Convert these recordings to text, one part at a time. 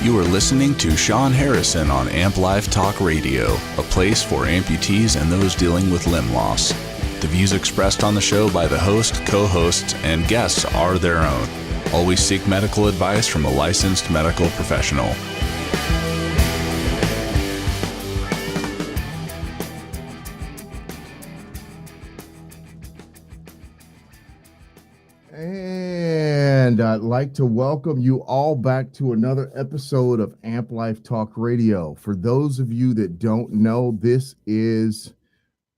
You are listening to Sean Harrison on Amp Life Talk Radio, a place for amputees and those dealing with limb loss. The views expressed on the show by the host, co-hosts, and guests are their own. Always seek medical advice from a licensed medical professional. And I'd like to welcome you all back to another episode of Amp Life Talk Radio. For those of you that don't know, this is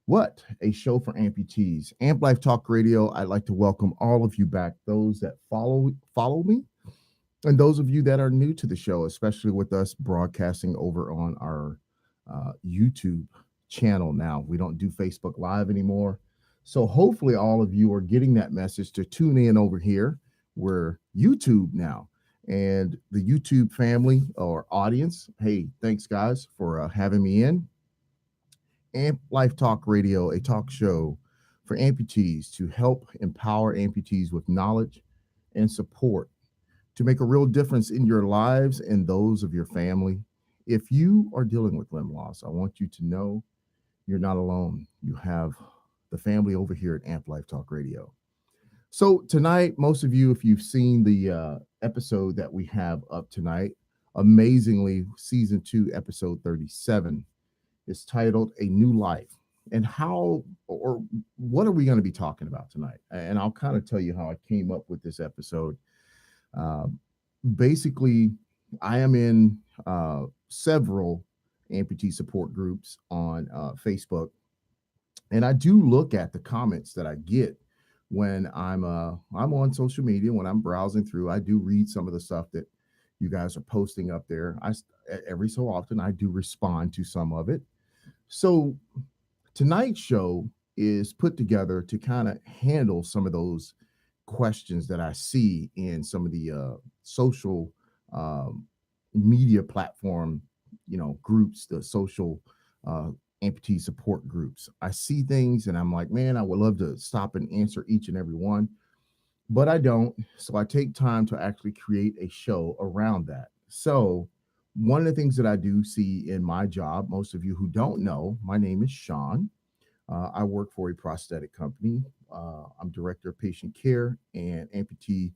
a show for amputees. Amp Life Talk Radio. I'd like to welcome all of you back, those that follow me, and those of you that are new to the show, especially with us broadcasting over on our YouTube channel now. We don't do Facebook Live anymore. So hopefully all of you are getting that message to tune in over here. We're YouTube now, and the YouTube family or audience, hey, thanks guys for having me in. Amp Life Talk Radio, a talk show for amputees to help empower amputees with knowledge and support to make a real difference in your lives and those of your family. If you are dealing with limb loss, I want you to know you're not alone. You have the family over here at Amp Life Talk Radio. So tonight, most of you, if you've seen the episode that we have up tonight, amazingly, season 2, episode 37, is titled A New Life. And what are we going to be talking about tonight? And I'll kind of tell you how I came up with this episode. Basically, I am in several amputee support groups on Facebook. And I do look at the comments that I get when I'm on social media, when I'm browsing through. I do read some of the stuff that you guys are posting up there. Every so often I do respond to some of it. So tonight's show is put together to kind of handle some of those questions that I see in some of the social media platform, groups, the social amputee support groups. I see things and I'm like, man, I would love to stop and answer each and every one, but I don't. So I take time to actually create a show around that. So one of the things that I do see in my job, most of you who don't know, my name is Sean. I work for a prosthetic company. I'm director of patient care and amputee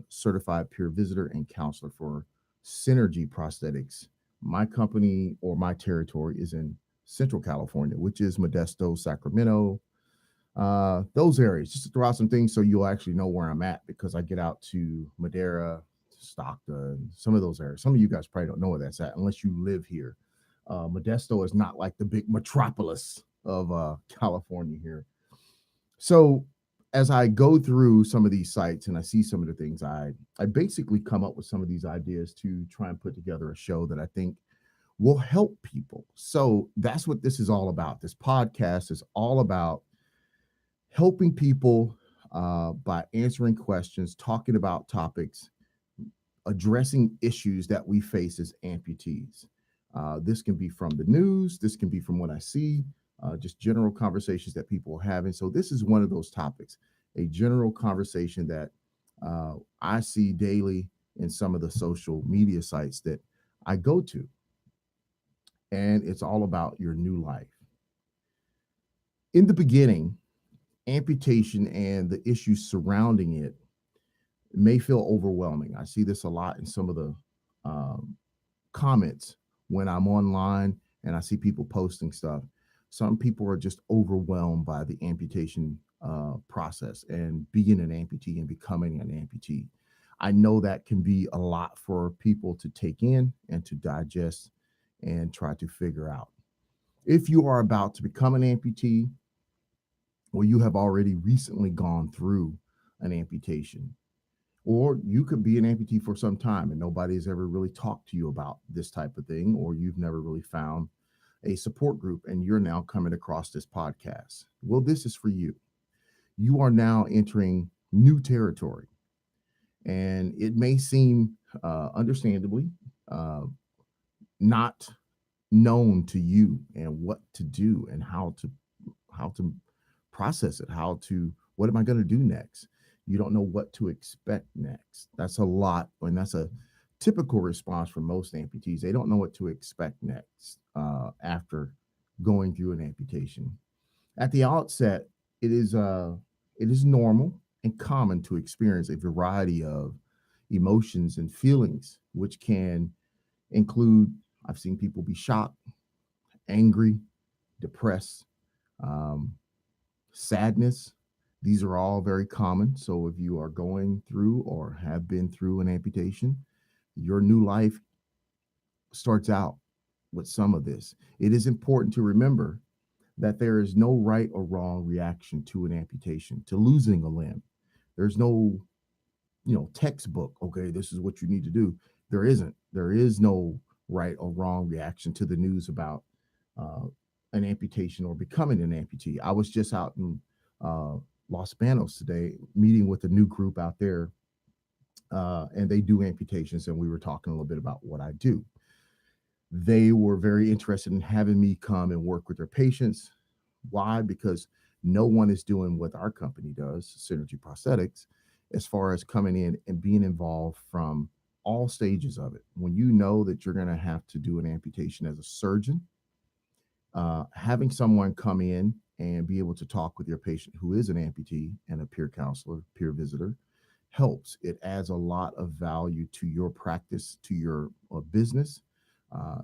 certified peer visitor and counselor for Synergy Prosthetics. My company or my territory is in Central California, which is Modesto, Sacramento, those areas. Just to throw out some things so you'll actually know where I'm at, because I get out to Madera, Stockton, some of those areas. Some of you guys probably don't know where that's at unless you live here. Modesto is not like the big metropolis of California here. So as I go through some of these sites and I see some of the things, I basically come up with some of these ideas to try and put together a show that I think will help people. So that's what this is all about. This podcast is all about helping people by answering questions, talking about topics, addressing issues that we face as amputees. This can be from the news. This can be from what I see, just general conversations that people are having. So this is one of those topics, a general conversation that I see daily in some of the social media sites that I go to. And it's all about your new life. In the beginning, amputation and the issues surrounding it may feel overwhelming. I see this a lot in some of the comments when I'm online and I see people posting stuff. Some people are just overwhelmed by the amputation process and being an amputee and becoming an amputee. I know that can be a lot for people to take in and to digest and try to figure out. If you are about to become an amputee, or you have already recently gone through an amputation, or you could be an amputee for some time and nobody has ever really talked to you about this type of thing, or you've never really found a support group and you're now coming across this podcast. Well, this is for you. You are now entering new territory, and it may seem understandably not known to you and what to do and how to process it, what am I going to do next? You don't know what to expect next. That's a lot, and that's a typical response for most amputees. They don't know what to expect next after going through an amputation. At the outset, it is normal and common to experience a variety of emotions and feelings, which can include, I've seen people be shocked, angry, depressed, um, sadness. These are all very common. So if you are going through or have been through an amputation, your new life starts out with some of this. It is important to remember that there is no right or wrong reaction to an amputation, to losing a limb. There's no, textbook, okay, this is what you need to do. There isn't. There is no right or wrong reaction to the news about uh, an amputation or becoming an amputee. I was just out in uh, Los Banos today, meeting with a new group out there, and they do amputations, and we were talking a little bit about what I do. They were very interested in having me come and work with their patients. Why? Because no one is doing what our company does, Synergy Prosthetics, as far as coming in and being involved from all stages of it. When you know that you're going to have to do an amputation as a surgeon, having someone come in and be able to talk with your patient who is an amputee and a peer counselor, peer visitor, helps. It adds a lot of value to your practice, to your business,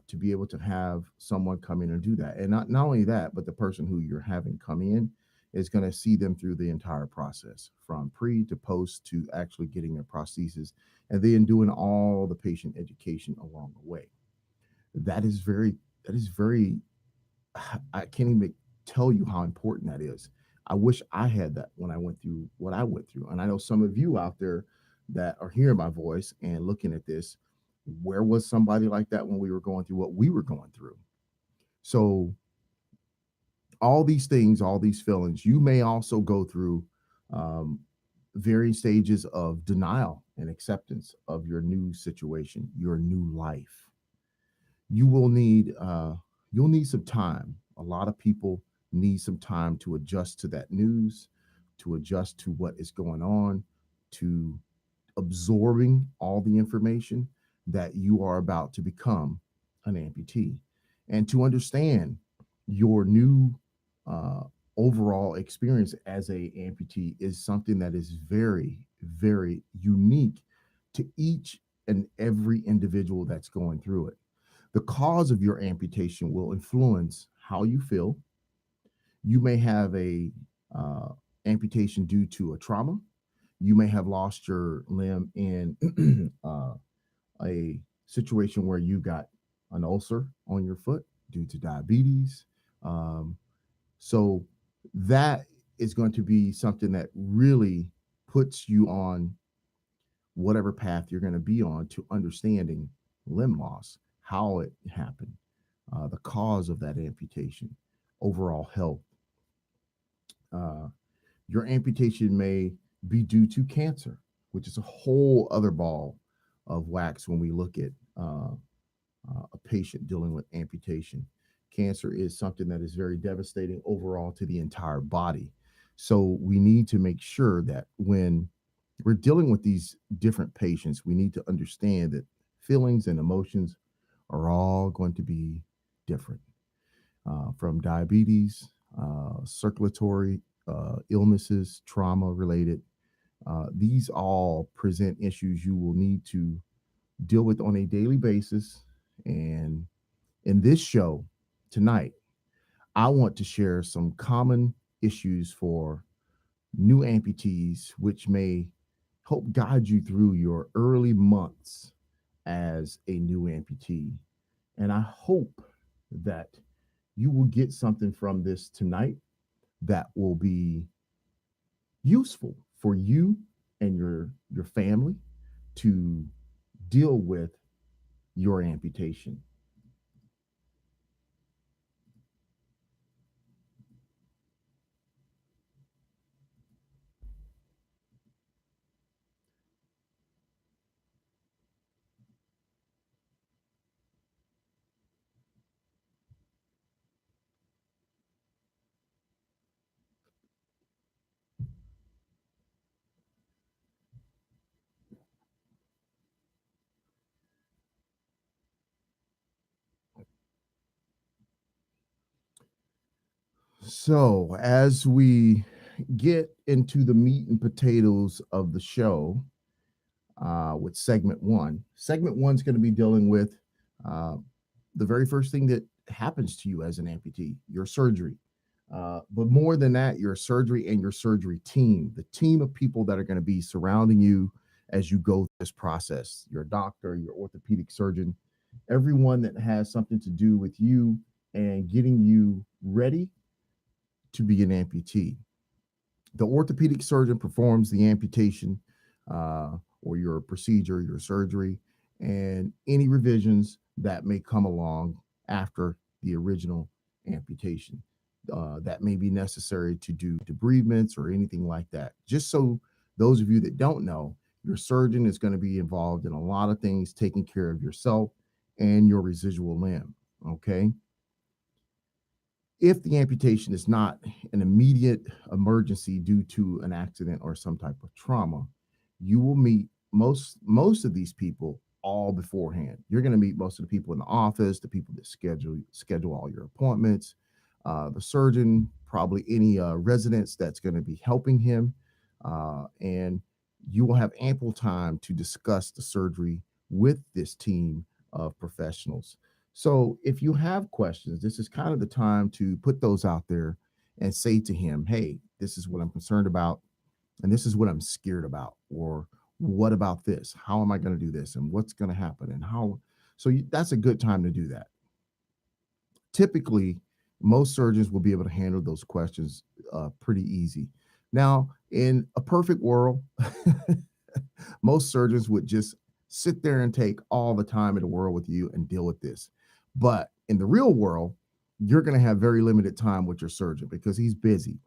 to be able to have someone come in and do that. And not only that, but the person who you're having come in is going to see them through the entire process from pre to post to actually getting their prosthesis and then doing all the patient education along the way. That is very, I can't even tell you how important that is. I wish I had that when I went through what I went through. And I know some of you out there that are hearing my voice and looking at this, where was somebody like that when we were going through what we were going through? So, all these things, all these feelings, you may also go through um, varying stages of denial and acceptance of your new situation, your new life. You will need you'll need some time. A lot of people need some time to adjust to that news, to adjust to what is going on, to absorbing all the information that you are about to become an amputee, and to understand your new uh, overall experience as a amputee is something that is very, very unique to each and every individual that's going through it. The cause of your amputation will influence how you feel. You may have a uh, amputation due to a trauma. You may have lost your limb in a situation where you got an ulcer on your foot due to diabetes. Um, so that is going to be something that really puts you on whatever path you're going to be on to understanding limb loss, how it happened, the cause of that amputation, overall health. Uh, your amputation may be due to cancer, which is a whole other ball of wax when we look at a patient dealing with amputation. Cancer is something that is very devastating overall to the entire body. So we need to make sure that when we're dealing with these different patients, we need to understand that feelings and emotions are all going to be different, from diabetes, circulatory illnesses, trauma related. These all present issues you will need to deal with on a daily basis. And in this show tonight, I want to share some common issues for new amputees, which may help guide you through your early months as a new amputee. And I hope that you will get something from this tonight that will be useful for you and your family to deal with your amputation. So, as we get into the meat and potatoes of the show with segment one is going to be dealing with uh, the very first thing that happens to you as an amputee, your surgery. But more than that, your surgery and your surgery team, the team of people that are going to be surrounding you as you go through this process, your doctor, your orthopedic surgeon, everyone that has something to do with you and getting you ready to be an amputee. The orthopedic surgeon performs the amputation or your procedure, your surgery, and any revisions that may come along after the original amputation that may be necessary to do debridements or anything like that. Just so those of you that don't know, your surgeon is going to be involved in a lot of things, taking care of yourself and your residual limb. Okay. If the amputation is not an immediate emergency due to an accident or some type of trauma, you will meet most of these people all beforehand. You're going to meet most of the people in the office, the people that schedule all your appointments, the surgeon, probably any residents that's going to be helping him, and you will have ample time to discuss the surgery with this team of professionals. So if you have questions, this is kind of the time to put those out there and say to him, hey, this is what I'm concerned about, and this is what I'm scared about, or what about this? How am I going to do this? And what's going to happen? And how? So that's a good time to do that. Typically, most surgeons will be able to handle those questions pretty easy. Now, in a perfect world, most surgeons would just sit there and take all the time in the world with you and deal with this. But in the real world, you're going to have very limited time with your surgeon because he's busy.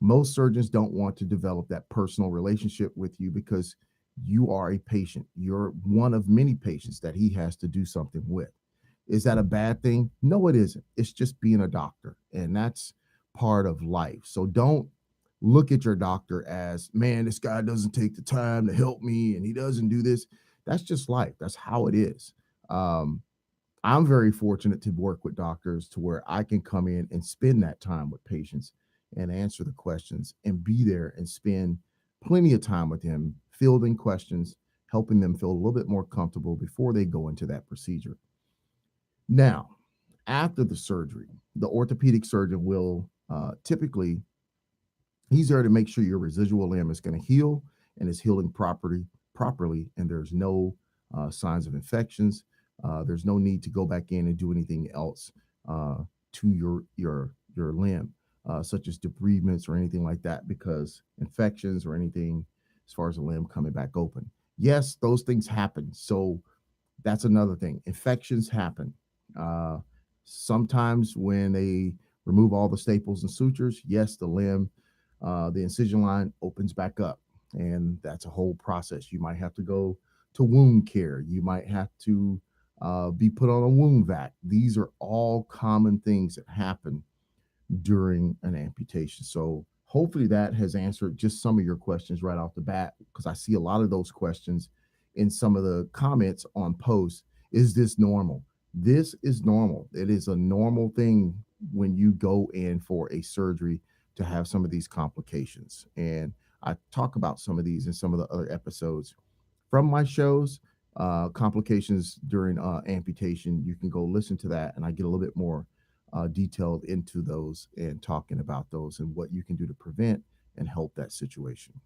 Most surgeons don't want to develop that personal relationship with you because you are a patient. You're one of many patients that he has to do something with. Is that a bad thing? No, it isn't. It's just being a doctor, and that's part of life. So don't look at your doctor as, man, this guy doesn't take the time to help me and he doesn't do this. That's just life. That's how it is. Um, I'm very fortunate to work with doctors to where I can come in and spend that time with patients and answer the questions and be there and spend plenty of time with them, fielding questions, helping them feel a little bit more comfortable before they go into that procedure. Now, after the surgery, the orthopedic surgeon will typically, he's there to make sure your residual limb is going to heal and is healing properly, and there's no signs of infections. There's no need to go back in and do anything else to your limb, such as debridements or anything like that, because infections or anything as far as the limb coming back open. Yes, those things happen. So that's another thing. Infections happen. Uh, Sometimes when they remove all the staples and sutures, yes, the incision line opens back up, and that's a whole process. You might have to go to wound care. You might have to be put on a wound vac. These are all common things that happen during an amputation. So hopefully that has answered just some of your questions right off the bat, because I see a lot of those questions in some of the comments on posts. Is this normal? This is normal. It is a normal thing when you go in for a surgery to have some of these complications. And I talk about some of these in some of the other episodes from my shows. Complications during amputation, you can go listen to that, and I get a little bit more detailed into those and talking about those and what you can do to prevent and help that situation.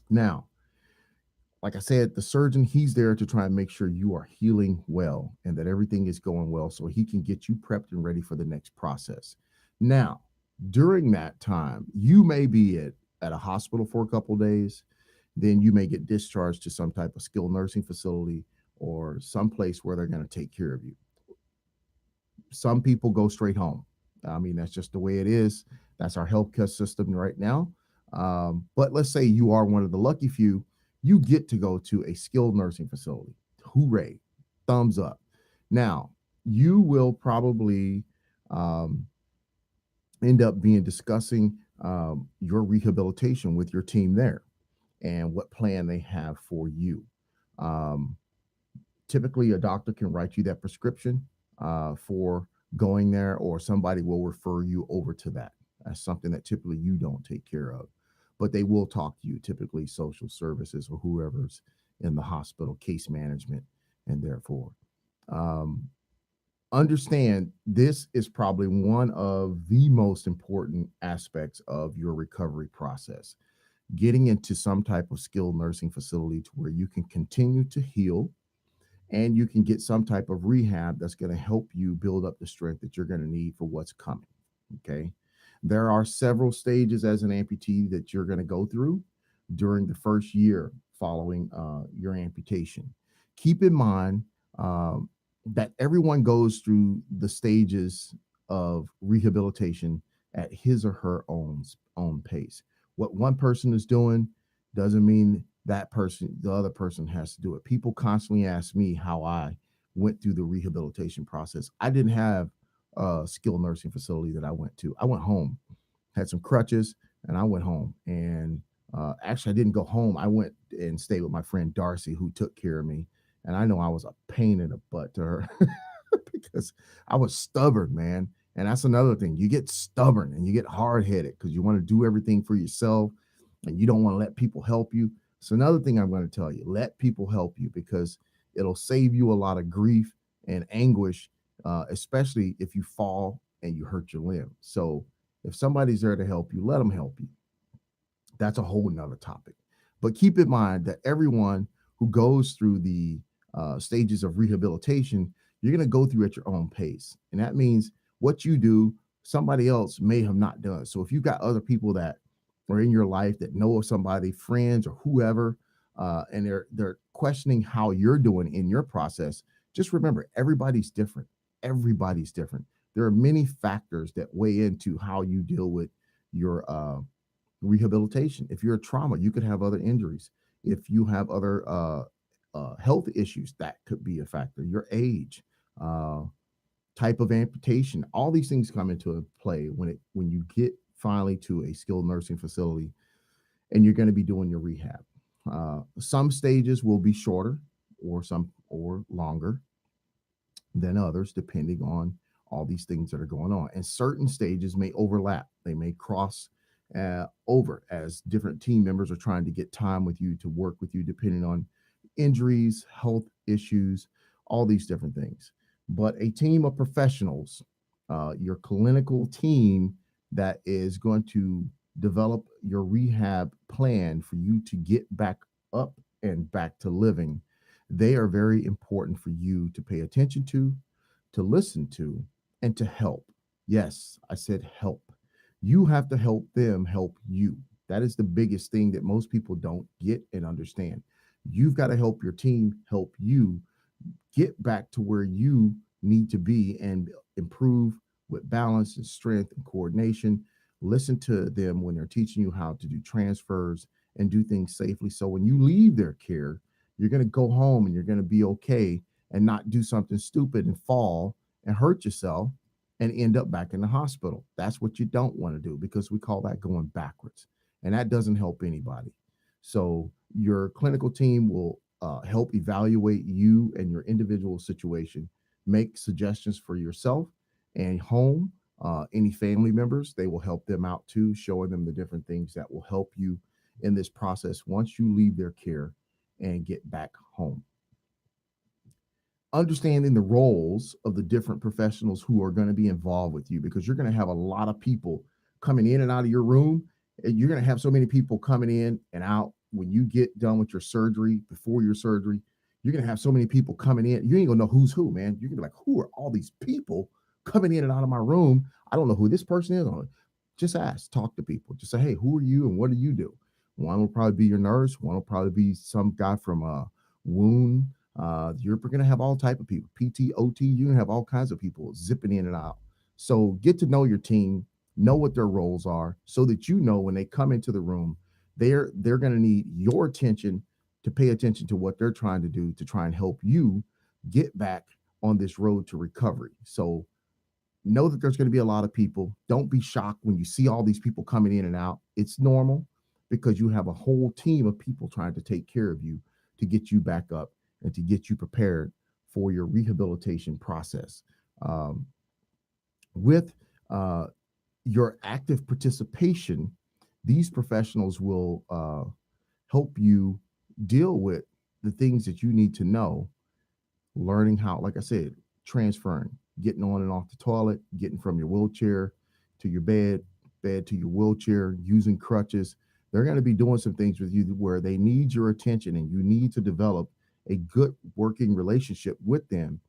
Now, like I said, the surgeon, he's there to try and make sure you are healing well and that everything is going well so he can get you prepped and ready for the next process. Now, during that time, you may be at a hospital for a couple of days. Then you may get discharged to some type of skilled nursing facility or someplace where they're going to take care of you. Some people go straight home. I mean, that's just the way it is. That's our healthcare system right now. But let's say you are one of the lucky few, you get to go to a skilled nursing facility. Hooray, thumbs up. Now, you will probably end up being discussing your rehabilitation with your team there and what plan they have for you. Um, Typically, a doctor can write you that prescription for going there, or somebody will refer you over to that. That's something that typically you don't take care of, but they will talk to you, typically social services or whoever's in the hospital, case management, and therefore. Um, Understand this is probably one of the most important aspects of your recovery process. Getting into some type of skilled nursing facility to where you can continue to heal and you can get some type of rehab that's going to help you build up the strength that you're going to need for what's coming. Okay. There are several stages as an amputee that you're going to go through during the first year following your amputation. Keep in mind that everyone goes through the stages of rehabilitation at his or her own pace. What one person is doing doesn't mean the other person has to do it. People constantly ask me how I went through the rehabilitation process. I didn't have a skilled nursing facility that I went to. I went home, had some crutches, and I went home. And actually, I didn't go home. I went and stayed with my friend Darcy, who took care of me. And I know I was a pain in the butt to her because I was stubborn, man. And that's another thing. You get stubborn and you get hard headed because you want to do everything for yourself and you don't want to let people help you. So, another thing I'm going to tell you, let people help you because it'll save you a lot of grief and anguish, especially if you fall and you hurt your limb. So, if somebody's there to help you, let them help you. That's a whole nother topic. But keep in mind that everyone who goes through the stages of rehabilitation, you're going to go through at your own pace. And that means what you do, somebody else may have not done. So if you've got other people that are in your life that know of somebody, friends or whoever, and they're questioning how you're doing in your process, just remember everybody's different. Everybody's different. There are many factors that weigh into how you deal with your rehabilitation. If you're a trauma, you could have other injuries. If you have other health issues, that could be a factor. Your age, uh, type of amputation, all these things come into play when you get finally to a skilled nursing facility and you're going to be doing your rehab. Some stages will be shorter or longer than others, depending on all these things that are going on. And certain stages may overlap. They may cross over as different team members are trying to get time with you to work with you, depending on injuries, health issues, all these different things. But a team of professionals, your clinical team that is going to develop your rehab plan for you to get back up and back to living, they are very important for you to pay attention to listen to, and to help. Yes, I said help. You have to help them help you. That is the biggest thing that most people don't get and understand. You've got to help your team help you get back to where you need to be and improve with balance and strength and coordination. Listen to them when they're teaching you how to do transfers and do things safely. So when you leave their care, you're going to go home and you're going to be okay and not do something stupid and fall and hurt yourself and end up back in the hospital. That's what you don't want to do because we call that going backwards. And that doesn't help anybody. So your clinical team will help evaluate you and your individual situation, make suggestions for yourself and home. Any family members, they will help them out too, showing them the different things that will help you in this process once you leave their care and get back home. Understanding the roles of the different professionals who are going to be involved with you, because you're going to have a lot of people coming in and out of your room. And you're going to have so many people coming in and out when you get done with your surgery, before your surgery. You're going to have so many people coming in. You ain't going to know who's who, man. You're going to be like, who are all these people coming in and out of my room? I don't know who this person is. Just ask, talk to people. Just say, hey, who are you and what do you do? One will probably be your nurse. One will probably be some guy from wound. You're going to have all type of people, PT, OT. You're going to have all kinds of people zipping in and out. So get to know your team, know what their roles are, so that you know when they come into the room, they're going to need your attention to pay attention to what they're trying to do to try and help you get back on this road to recovery. So know that there's going to be a lot of people. Don't be shocked when you see all these people coming in and out. It's normal because you have a whole team of people trying to take care of you to get you back up and to get you prepared for your rehabilitation process. Um, With uh, your active participation, these professionals will help you deal with the things that you need to know, learning how, like I said, transferring, getting on and off the toilet, getting from your wheelchair to your bed to your wheelchair, using crutches. They're going to be doing some things with you where they need your attention, and you need to develop a good working relationship with them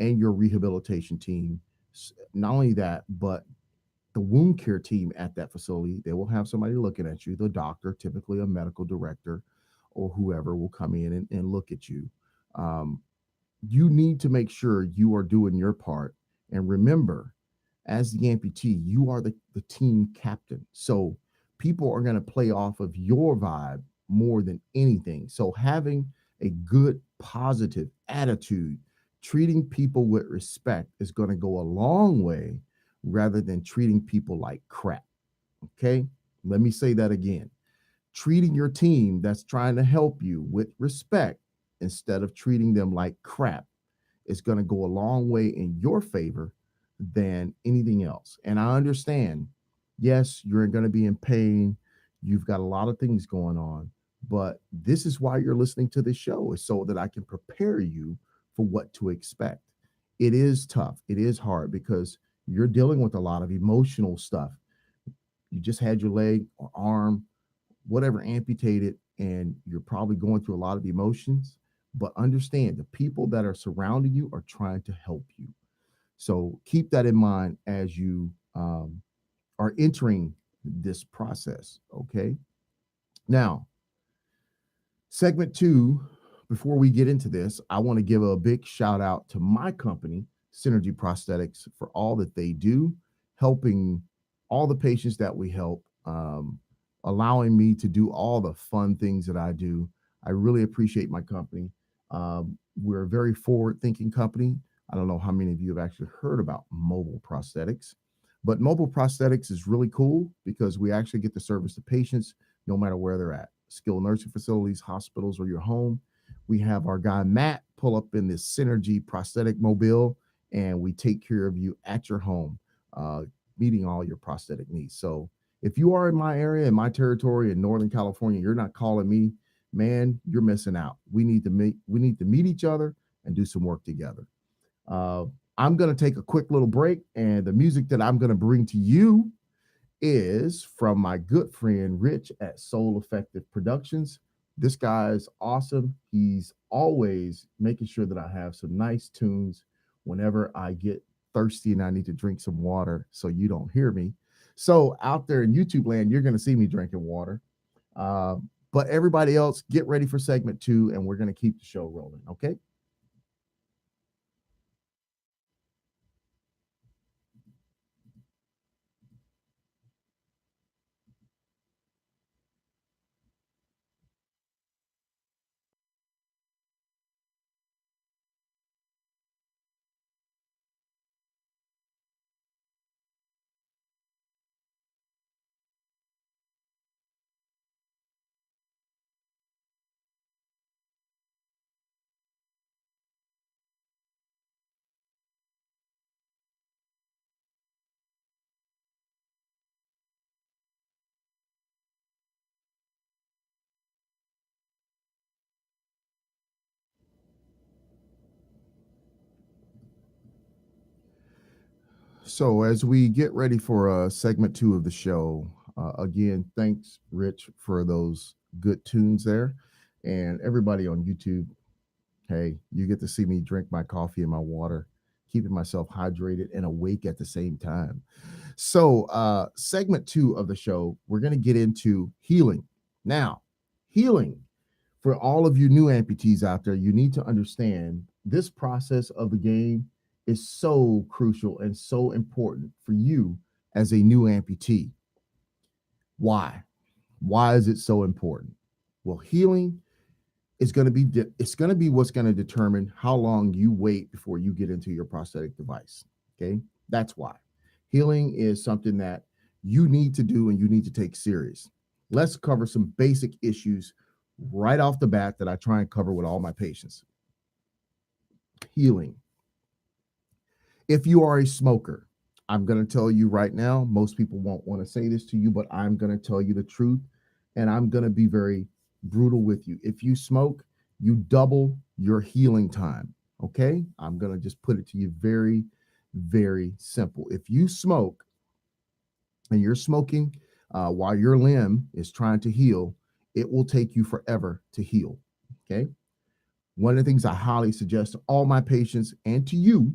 and your rehabilitation team. Not only that, but the wound care team at that facility, they will have somebody looking at you, the doctor, typically a medical director or whoever will come in and look at you. Um, you need to make sure you are doing your part. And remember, as the amputee, you are the team captain. So people are going to play off of your vibe more than anything. So having a good, positive attitude, treating people with respect is going to go a long way rather than treating people like crap. Okay. Let me say that again. Treating your team that's trying to help you with respect instead of treating them like crap is going to go a long way in your favor than anything else. And I understand, yes, you're going to be in pain. You've got a lot of things going on, but this is why you're listening to this show, is so that I can prepare you for what to expect. It is tough. It is hard because you're dealing with a lot of emotional stuff. You just had your leg or arm, whatever, amputated, and you're probably going through a lot of emotions. But understand, the people that are surrounding you are trying to help you. So keep that in mind as you are entering this process. Okay. Now, segment two, before we get into this, I want to give a big shout out to my company, Synergy Prosthetics, for all that they do, helping all the patients that we help, allowing me to do all the fun things that I do. I really appreciate my company. We're a very forward thinking company. I don't know how many of you have actually heard about mobile prosthetics, but mobile prosthetics is really cool because we actually get to service the patients no matter where they're at. Skilled nursing facilities, hospitals, or your home. We have our guy Matt pull up in this Synergy prosthetic mobile, and we take care of you at your home, uh, meeting all your prosthetic needs. So if you are in my area, in my territory in Northern California, you're not calling me, man, you're missing out. We need to meet each other and do some work together. Uh, I'm going to take a quick little break, and the music that I'm going to bring to you is from my good friend Rich at Soul Effective Productions. This guy is awesome. He's always making sure that I have some nice tunes whenever I get thirsty and I need to drink some water so you don't hear me. So out there in YouTube land, you're going to see me drinking water. Uh, but everybody else, get ready for segment two, and we're going to keep the show rolling. Okay. So as we get ready for segment two of the show, again, thanks, Rich, for those good tunes there, and everybody on YouTube. Hey, you get to see me drink my coffee and my water, keeping myself hydrated and awake at the same time. So, segment two of the show, we're going to get into healing. Now, healing, for all of you new amputees out there, you need to understand this process of the game is so crucial and so important for you as a new amputee. Why? Why is it so important? Well, healing is going to be it's going to be what's going to determine how long you wait before you get into your prosthetic device. Okay, that's why healing is something that you need to do and you need to take serious. Let's cover some basic issues right off the bat that I try and cover with all my patients. Healing. If you are a smoker, I'm going to tell you right now, most people won't want to say this to you, but I'm going to tell you the truth. And I'm going to be very brutal with you. If you smoke, you double your healing time. Okay. I'm going to just put it to you very, very simple. If you smoke and you're smoking while your limb is trying to heal, it will take you forever to heal. Okay. One of the things I highly suggest to all my patients and to you,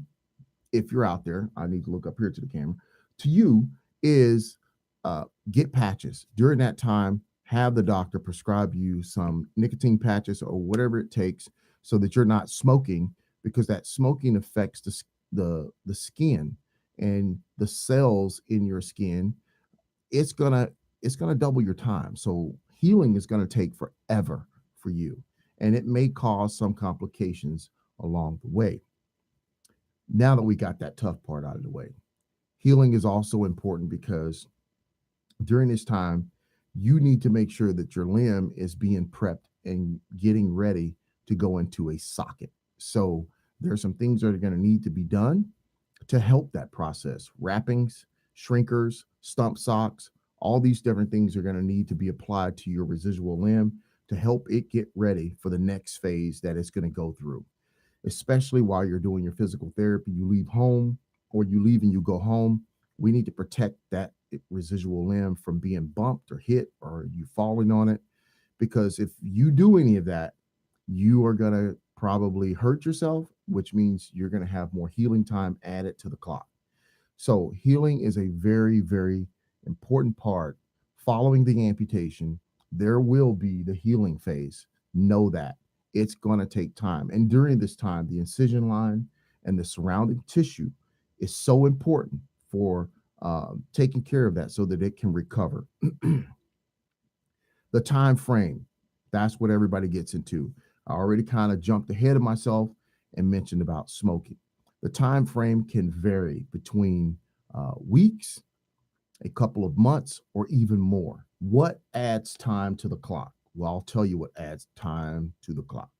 if you're out there, I need to look up here to the camera, to you is get patches. During that time, have the doctor prescribe you some nicotine patches or whatever it takes so that you're not smoking, because that smoking affects the skin and the cells in your skin. It's gonna double your time. So healing is gonna take forever for you, and it may cause some complications along the way. Now that we got that tough part out of the way, healing is also important because during this time, you need to make sure that your limb is being prepped and getting ready to go into a socket. So there are some things that are going to need to be done to help that process. Wrappings, shrinkers, stump socks, all these different things are going to need to be applied to your residual limb to help it get ready for the next phase that it's going to go through, especially while you're doing your physical therapy. You leave home, or you leave and you go home. We need to protect that residual limb from being bumped or hit or you falling on it. Because if you do any of that, you are going to probably hurt yourself, which means you're going to have more healing time added to the clock. So healing is a very, very important part. Following the amputation, there will be the healing phase. Know that it's going to take time. And during this time, the incision line and the surrounding tissue is so important for taking care of that so that it can recover. The time frame, that's what everybody gets into. I already kind of jumped ahead of myself and mentioned about smoking. The time frame can vary between weeks, a couple of months, or even more. What adds time to the clock? Well, I'll tell you what adds time to the clock.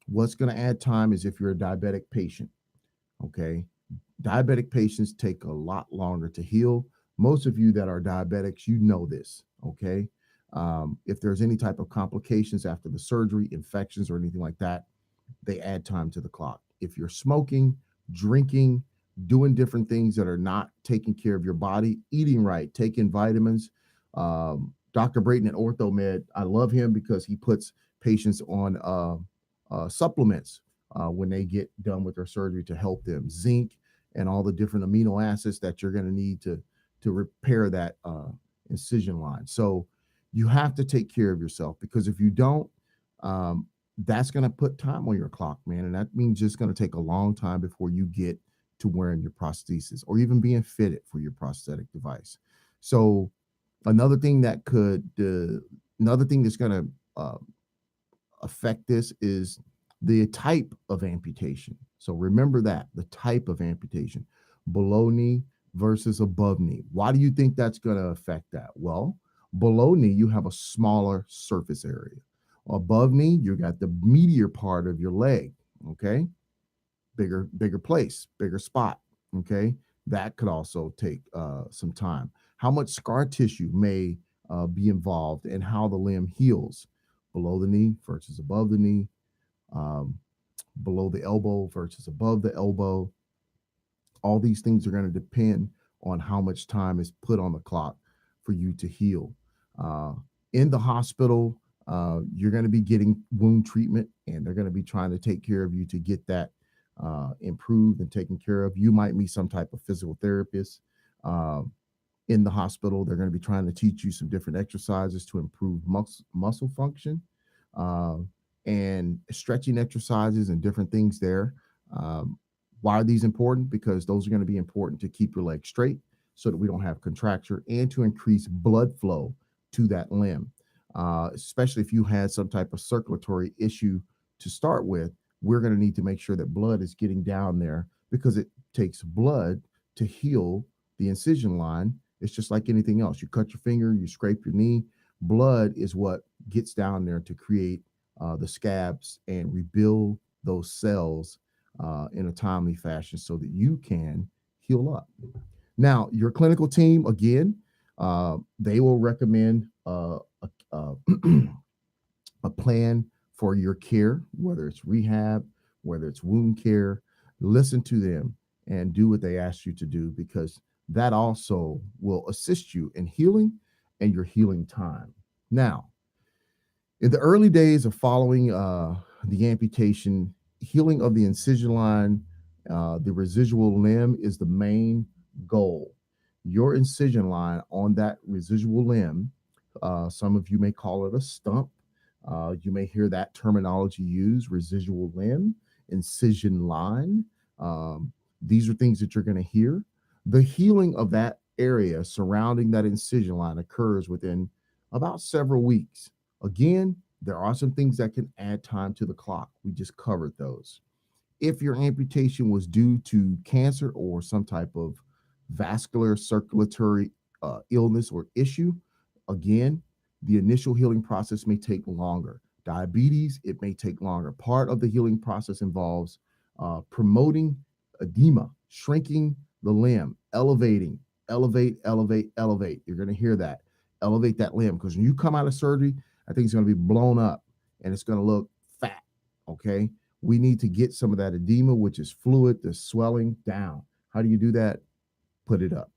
What's going to add time is if you're a diabetic patient. Okay. Diabetic patients take a lot longer to heal. Most of you that are diabetics, you know this. Okay. If there's any type of complications after the surgery, infections, or anything like that, they add time to the clock. If you're smoking, drinking, doing different things that are not taking care of your body, eating right, taking vitamins. Dr. Brayton at OrthoMed, I love him because he puts patients on supplements when they get done with their surgery to help them. Zinc and all the different amino acids that you're going to need to repair that incision line. So you have to take care of yourself, because if you don't, that's going to put time on your clock, man. And that means it's going to take a long time before you get to wearing your prosthesis or even being fitted for your prosthetic device. So another thing that could, another thing that's going to affect this is the type of amputation. So remember that, the type of amputation, below knee versus above knee. Why do you think that's going to affect that? Well, below knee, you have a smaller surface area. Above knee, you got the meatier part of your leg. Okay. Bigger place, bigger spot. Okay. That could also take some time. How much scar tissue may be involved and how the limb heals below the knee versus above the knee, below the elbow versus above the elbow. All these things are going to depend on how much time is put on the clock for you to heal. In the hospital, you're going to be getting wound treatment, and they're going to be trying to take care of you to get that improved and taken care of. You might meet some type of physical therapist in the hospital. They're going to be trying to teach you some different exercises to improve muscle function and stretching exercises and different things there. Why are these important? Because those are going to be important to keep your leg straight so that we don't have contracture, and to increase blood flow to that limb. Especially if you had some type of circulatory issue to start with, we're going to need to make sure that blood is getting down there, because it takes blood to heal the incision line. It's just like anything else. You cut your finger, you scrape your knee. Blood is what gets down there to create the scabs and rebuild those cells in a timely fashion so that you can heal up. Now, your clinical team, again, they will recommend a plan for your care, whether it's rehab, whether it's wound care. Listen to them and do what they ask you to do, because that also will assist you in healing and your healing time. Now, in the early days of following the amputation, healing of the incision line, the residual limb is the main goal. Your incision line on that residual limb, some of you may call it a stump. You may hear that terminology used: residual limb, incision line. Um, these are things that you're going to hear. The healing of that area surrounding that incision line occurs within about several weeks. Again, there are some things that can add time to the clock. We just covered those. If your amputation was due to cancer or some type of vascular circulatory illness or issue, again, the initial healing process may take longer. Diabetes, it may take longer. Part of the healing process involves promoting edema, shrinking the limb, elevating, elevate, elevate, elevate. You're going to hear that. Elevate that limb, because when you come out of surgery, I think it's going to be blown up and it's going to look fat. Okay. We need to get some of that edema, which is fluid, the swelling, down. How do you do that? Put it up.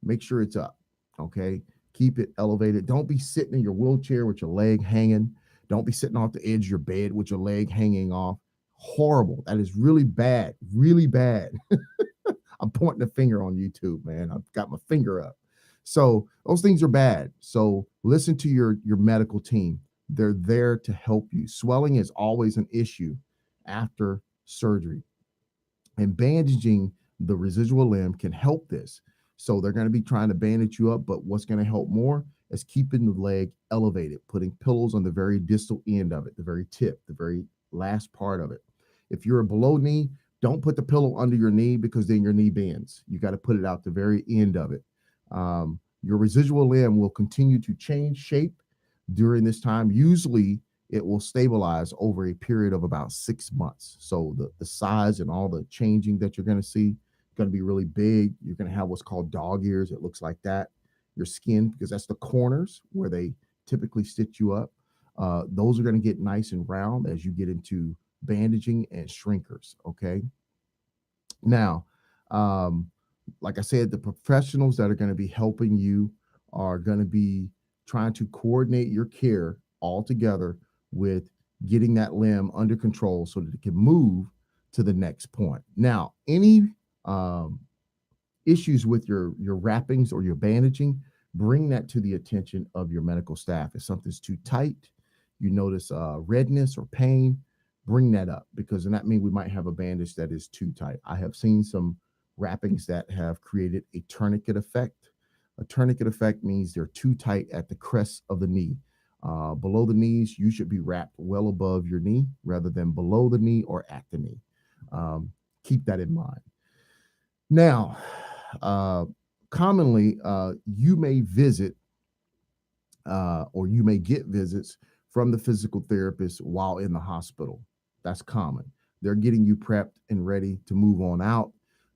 Make sure it's up. Okay. Keep it elevated. Don't be sitting in your wheelchair with your leg hanging. Don't be sitting off the edge of your bed with your leg hanging off. Horrible. That is really bad. Really bad. I'm pointing a finger on YouTube, man. I've got my finger up. So those things are bad. So listen to your medical team. They're there to help you. Swelling is always an issue after surgery, and bandaging the residual limb can help this. So they're going to be trying to bandage you up, but what's going to help more is keeping the leg elevated, putting pillows on the very distal end of it, the very tip, the very last part of it. If you're below knee, don't put the pillow under your knee, because then your knee bends. You got to put it out the very end of it. Your residual limb will continue to change shape during this time. Usually it will stabilize over a period of about 6 months. So the size and all the changing that you're going to see is going to be really big. You're going to have what's called dog ears. It looks like that. Your skin, because that's the corners where they typically stitch you up. Those are going to get nice and round as you get into bandaging and shrinkers. Okay. Now, like I said, the professionals that are going to be helping you are going to be trying to coordinate your care all together with getting that limb under control so that it can move to the next point. Now, any issues with your wrappings or your bandaging, bring that to the attention of your medical staff. If something's too tight, you notice redness or pain, bring that up, because then that means we might have a bandage that is too tight. I have seen some wrappings that have created a tourniquet effect. A tourniquet effect means they're too tight at the crest of the knee. Below the knees, you should be wrapped well above your knee rather than below the knee or at the knee. Keep that in mind. Now, commonly, you may visit or you may get visits from the physical therapist while in the hospital. That's common. They're getting you prepped and ready to move on out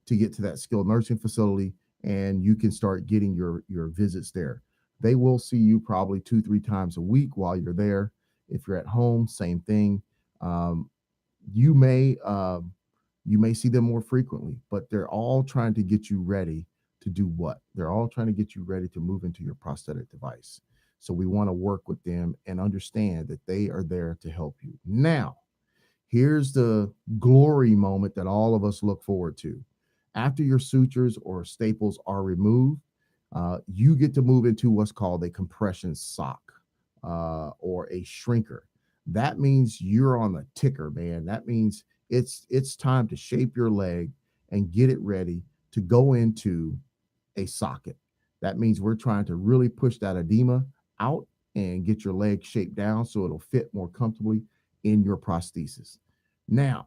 to get to that skilled nursing facility, and you can start getting your visits there. They will see you probably 2-3 times a week while you're there. If you're at home, same thing. You may see them more frequently, but they're all trying to get you ready to do what? They're all trying to get you ready to move into your prosthetic device. So we want to work with them and understand that they are there to help you. Now, here's the glory moment that all of us look forward to. After your sutures or staples are removed, you get to move into what's called a compression sock or a shrinker. That means you're on the ticker, man. That means it's time to shape your leg and get it ready to go into a socket. That means we're trying to really push that edema out and get your leg shaped down so it'll fit more comfortably in your prosthesis. Now,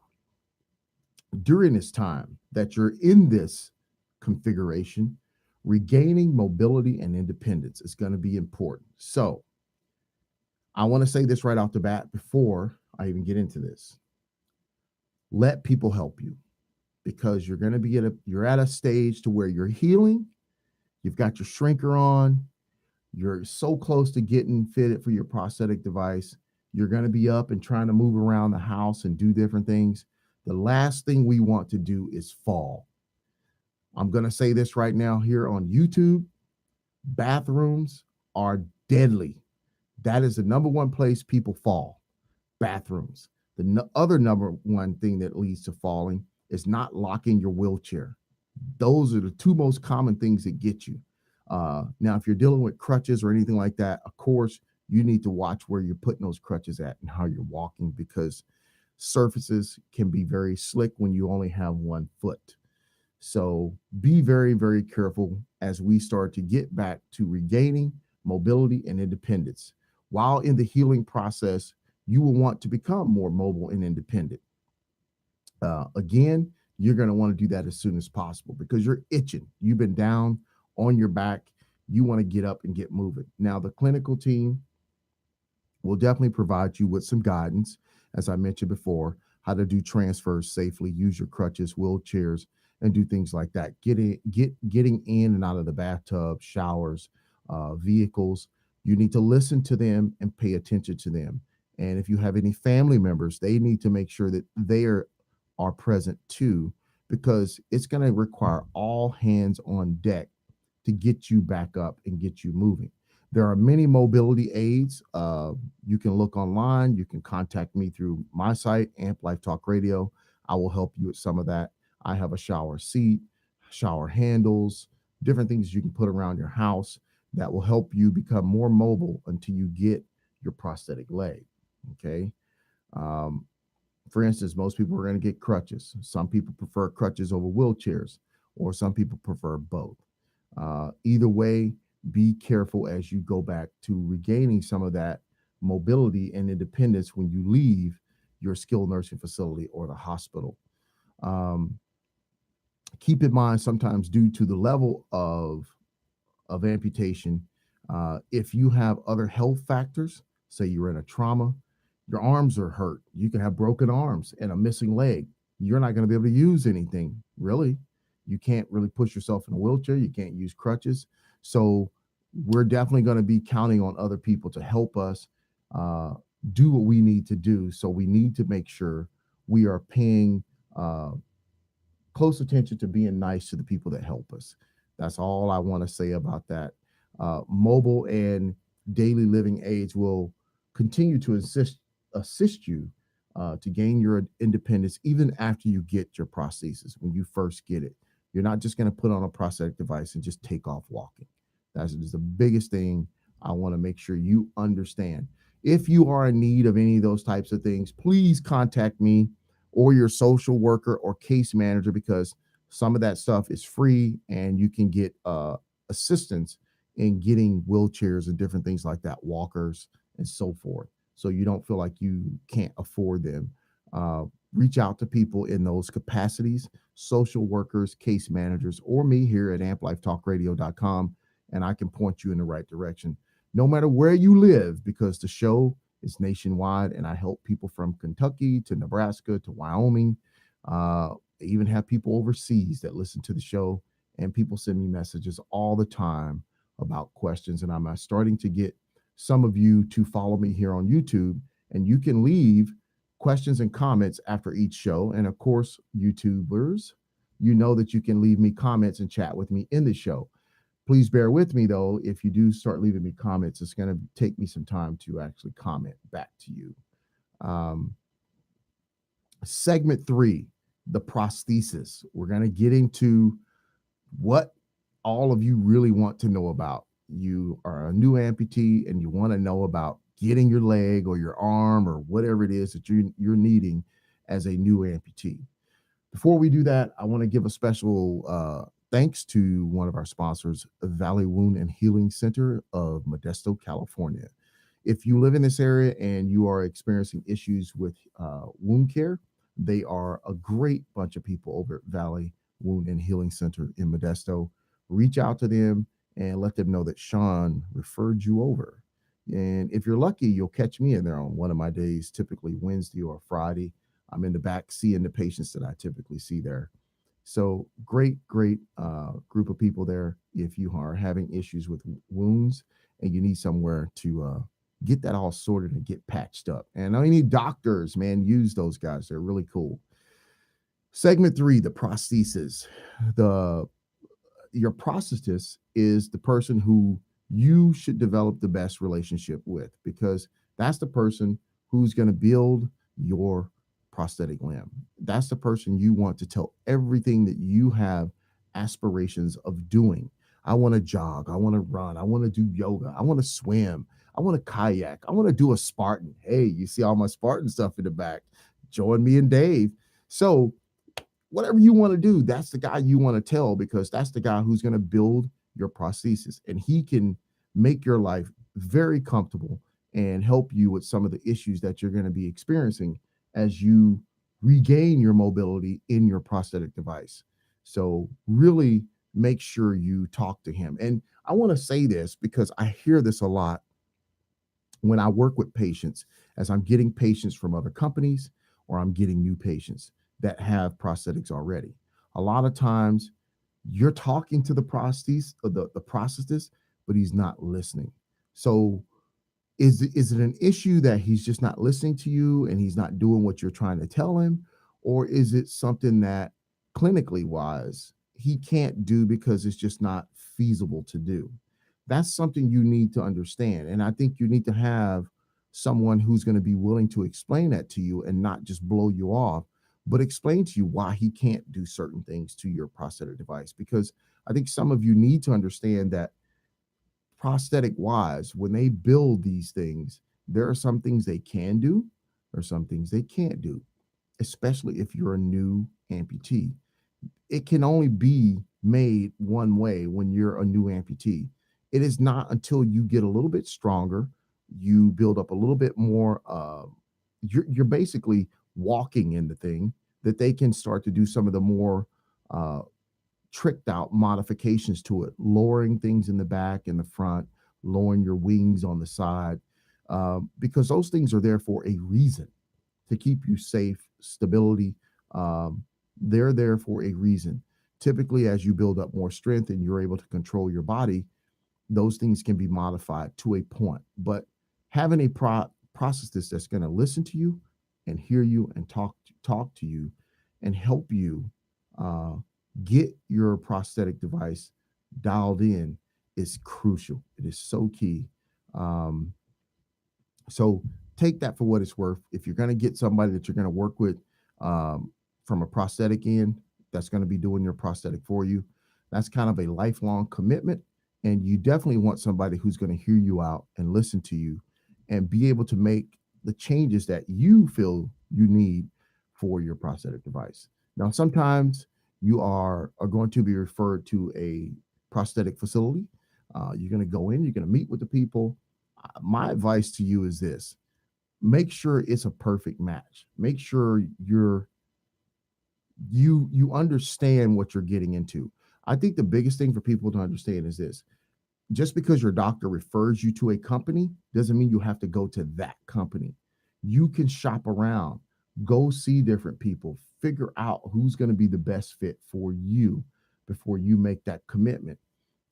during this time that you're in this configuration, regaining mobility and independence is going to be important. So I want to say this right off the bat before I even get into this. Let people help you, because you're going to be you're at a stage to where you're healing You've got your shrinker on. You're so close to getting fitted for your prosthetic device. You're going to be up and trying to move around the house and do different things. The last thing we want to do is fall. I'm going to say this right now here on YouTube. Bathrooms are deadly. That is the number one place people fall. Bathrooms. The other number one thing that leads to falling is not locking your wheelchair. Those are the two most common things that get you. Now, if you're dealing with crutches or anything like that, of course, you need to watch where you're putting those crutches at and how you're walking, because surfaces can be very slick when you only have one foot. So be very, very careful as we start to get back to regaining mobility and independence. While in the healing process, you will want to become more mobile and independent. Again, you're going to want to do that as soon as possible because you're itching. You've been down on your back. You want to get up and get moving. Now, the clinical team will definitely provide you with some guidance, as I mentioned before, how to do transfers safely, use your crutches, wheelchairs, and do things like that. Getting in and out of the bathtub, showers, vehicles. You need to listen to them and pay attention to them. And if you have any family members, they need to make sure that they are present too, because it's going to require all hands on deck to get you back up and get you moving. There are many mobility aids. You can look online. You can contact me through my site, Amp Life Talk Radio. I will help you with some of that. I have a shower seat, shower handles, different things you can put around your house that will help you become more mobile until you get your prosthetic leg. Okay. For instance, most people are going to get crutches. Some people prefer crutches over wheelchairs, or some people prefer both. Either way, be careful as you go back to regaining some of that mobility and independence when you leave your skilled nursing facility or the hospital. Keep in mind, sometimes due to the level of amputation, if you have other health factors, say you're in a trauma, your arms are hurt, you can have broken arms and a missing leg, you're not going to be able to use anything, really. You can't really push yourself in a wheelchair. You can't use crutches. So we're definitely going to be counting on other people to help us do what we need to do. So we need to make sure we are paying close attention to being nice to the people that help us. That's all I want to say about that. Mobile and daily living aids will continue to assist you to gain your independence even after you get your prosthesis. When you first get it, you're not just going to put on a prosthetic device and just take off walking. That's the biggest thing I want to make sure you understand. If you are in need of any of those types of things, please contact me or your social worker or case manager, because some of that stuff is free and you can get assistance in getting wheelchairs and different things like that, walkers and so forth. So you don't feel like you can't afford them. Reach out to people in those capacities, social workers, case managers, or me here at amplifetalkradio.com, and I can point you in the right direction, no matter where you live, because the show is nationwide, and I help people from Kentucky to Nebraska to Wyoming. I even have people overseas that listen to the show, and people send me messages all the time about questions, and I'm starting to get some of you to follow me here on YouTube, and you can leave questions and comments after each show. And of course, YouTubers, you know that you can leave me comments and chat with me in the show. Please bear with me though. If you do start leaving me comments, it's going to take me some time to actually comment back to you. Segment 3, the prosthesis. We're going to get into what all of you really want to know about. You are a new amputee and you want to know about getting your leg or your arm or whatever it is that you're needing as a new amputee. Before we do that, I want to give a special thanks to one of our sponsors, Valley Wound and Healing Center of Modesto, California. If you live in this area and you are experiencing issues with wound care, they are a great bunch of people over at Valley Wound and Healing Center in Modesto. Reach out to them and let them know that Sean referred you over. And if you're lucky, you'll catch me in there on one of my days, typically Wednesday or Friday. I'm in the back seeing the patients that I typically see there. So great group of people there. If you are having issues with wounds and you need somewhere to get that all sorted and get patched up, and I need doctors, man, use those guys. They're really cool. Segment 3, the prosthesis. The Your prosthetist is the person who you should develop the best relationship with, because that's the person who's going to build your prosthetic limb. That's the person you want to tell everything that you have aspirations of doing. I want to jog. I want to run. I want to do yoga. I want to swim. I want to kayak. I want to do a Spartan. Hey, you see all my Spartan stuff in the back. Join me and Dave. So whatever you want to do, that's the guy you want to tell, because that's the guy who's going to build your prosthesis, and he can make your life very comfortable and help you with some of the issues that you're going to be experiencing as you regain your mobility in your prosthetic device. So really make sure you talk to him. And I want to say this because I hear this a lot when I work with patients, as I'm getting patients from other companies or I'm getting new patients that have prosthetics already. A lot of times you're talking to the prosthetist, but he's not listening. So is it an issue that he's just not listening to you and he's not doing what you're trying to tell him? Or is it something that clinically wise he can't do because it's just not feasible to do? That's something you need to understand. And I think you need to have someone who's going to be willing to explain that to you and not just blow you off, but explain to you why he can't do certain things to your prosthetic device. Because I think some of you need to understand that prosthetic wise, when they build these things, there are some things they can do, there are some things they can't do, especially if you're a new amputee. It can only be made one way when you're a new amputee. It is not until you get a little bit stronger, you build up a little bit more, you're basically walking in the thing, that they can start to do some of the more uh, tricked out modifications to it, lowering things in the back and the front, lowering your wings on the side, because those things are there for a reason, to keep you safe, stability. Um, they're there for a reason. Typically, as you build up more strength and you're able to control your body, those things can be modified to a point. But having a process that's going to listen to you and hear you and talk to you and help you uh, get your prosthetic device dialed in is crucial. It is so key. Um, so take that for what it's worth. If you're going to get somebody that you're going to work with from a prosthetic end, that's going to be doing your prosthetic for you, that's kind of a lifelong commitment. And you definitely want somebody who's going to hear you out and listen to you and be able to make the changes that you feel you need for your prosthetic device. Now, sometimes you are going to be referred to a prosthetic facility. You're going to go in, you're going to meet with the people. My advice to you is this: make sure it's a perfect match. Make sure you understand what you're getting into. I think the biggest thing for people to understand is this: just because your doctor refers you to a company doesn't mean you have to go to that company. You can shop around, go see different people, figure out who's going to be the best fit for you before you make that commitment.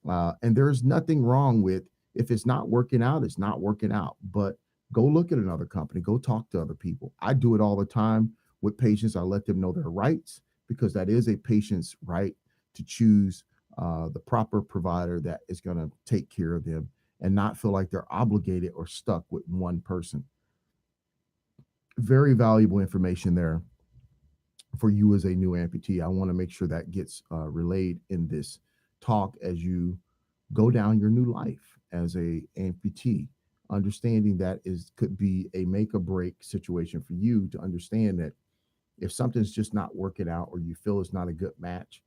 And there's nothing wrong with, if it's not working out, it's not working out. But go look at another company, go talk to other people. I do it all the time with patients. I let them know their rights, because that is a patient's right to choose the proper provider that is going to take care of them and not feel like they're obligated or stuck with one person. Very valuable information there for you as a new amputee. I want to make sure that gets relayed in this talk as you go down your new life as a amputee, understanding that is could be a make or break situation for you, to understand that if something's just not working out or you feel it's not a good match,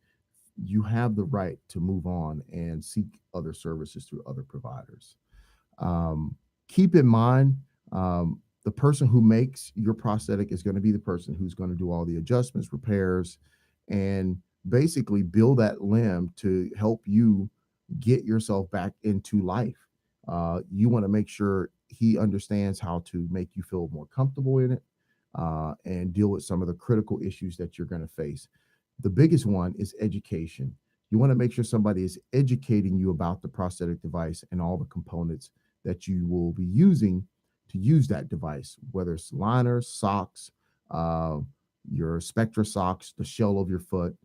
you have the right to move on and seek other services through other providers. Keep in mind, the person who makes your prosthetic is going to be the person who's going to do all the adjustments, repairs, and basically build that limb to help you get yourself back into life. You want to make sure he understands how to make you feel more comfortable in it, and deal with some of the critical issues that you're going to face. The biggest one is education. You want to make sure somebody is educating you about the prosthetic device and all the components that you will be using to use that device, whether it's liners, socks, uh, your Spectra socks, the shell of your foot,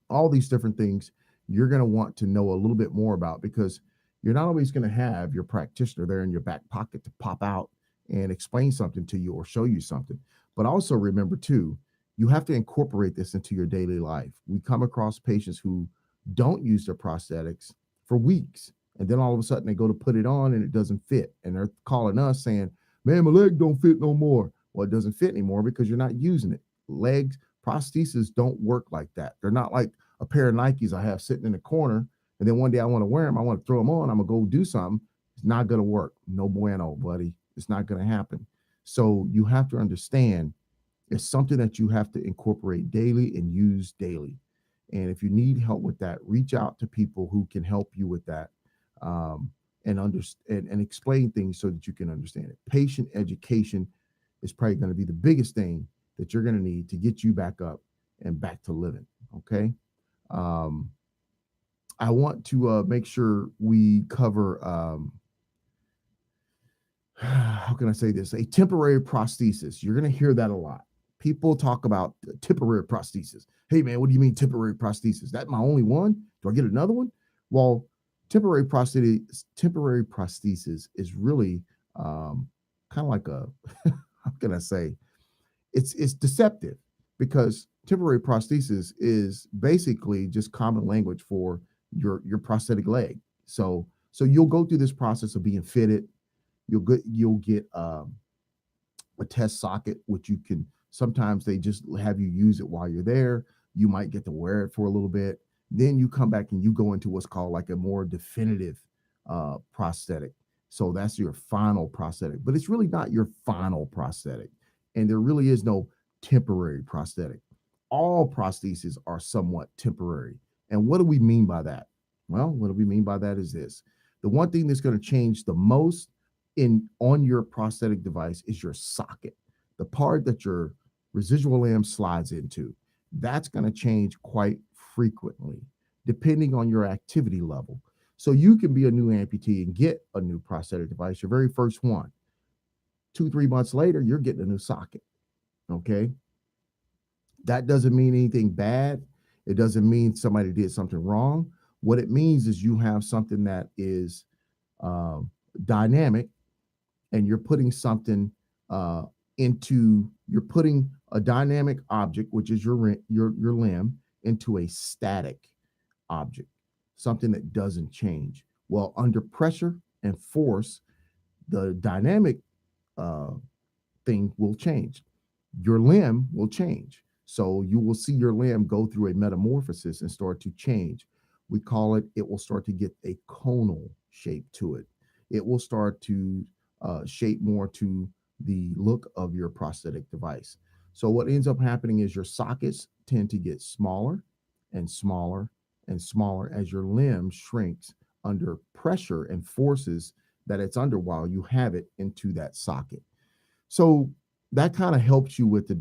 all these different things you're going to want to know a little bit more about, because you're not always going to have your practitioner there in your back pocket to pop out and explain something to you or show you something. But also remember too, you have to incorporate this into your daily life. We come across patients who don't use their prosthetics for weeks, and then all of a sudden they go to put it on and it doesn't fit, and they're calling us saying, man, my leg don't fit no more. Well, it doesn't fit anymore because you're not using it. Legs prostheses don't work like that. They're not like a pair of Nikes I have sitting in the corner, and then one day I want to wear them, I want to throw them on, I'm gonna go do something. It's not gonna work. No bueno, buddy. It's not gonna happen. So you have to understand it's something that you have to incorporate daily and use daily. And if you need help with that, reach out to people who can help you with that, um, and understand and explain things so that you can understand it. Patient education is probably going to be the biggest thing that you're going to need to get you back up and back to living. Okay. Um, I want to make sure we cover, how can I say this? A temporary prosthesis. You're going to hear that a lot. People talk about temporary prosthesis. Hey, man, what do you mean temporary prosthesis? That my only one? Do I get another one? Well, temporary prosthesis is really kind of like a, how can I say? It's deceptive, because temporary prosthesis is basically just common language for your prosthetic leg. So you'll go through this process of being fitted. You'll get a test socket, which you can sometimes they just have you use it while you're there. You might get to wear it for a little bit. Then you come back and you go into what's called like a more definitive prosthetic. So that's your final prosthetic, but it's really not your final prosthetic. And there really is no temporary prosthetic. All prostheses are somewhat temporary. And what do we mean by that? Well, what do we mean by that is this. The one thing that's going to change the most in on your prosthetic device is your socket, the part that your residual limb slides into. That's going to change quite frequently depending on your activity level. So you can be a new amputee and get a new prosthetic device, your very first one. 2-3 months later, you're getting a new socket. Okay. That doesn't mean anything bad. It doesn't mean somebody did something wrong. What it means is you have something that is uh, dynamic, and you're putting something you're putting a dynamic object, which is your limb, into a static object, something that doesn't change. Well, under pressure and force, the dynamic uh, thing will change. Your limb will change. So you will see your limb go through a metamorphosis and start to change. We call it, it will start to get a conal shape to it. It will start to shape more to the look of your prosthetic device. So what ends up happening is your sockets tend to get smaller and smaller and smaller as your limb shrinks under pressure and forces that it's under while you have it into that socket. So that kind of helps you with the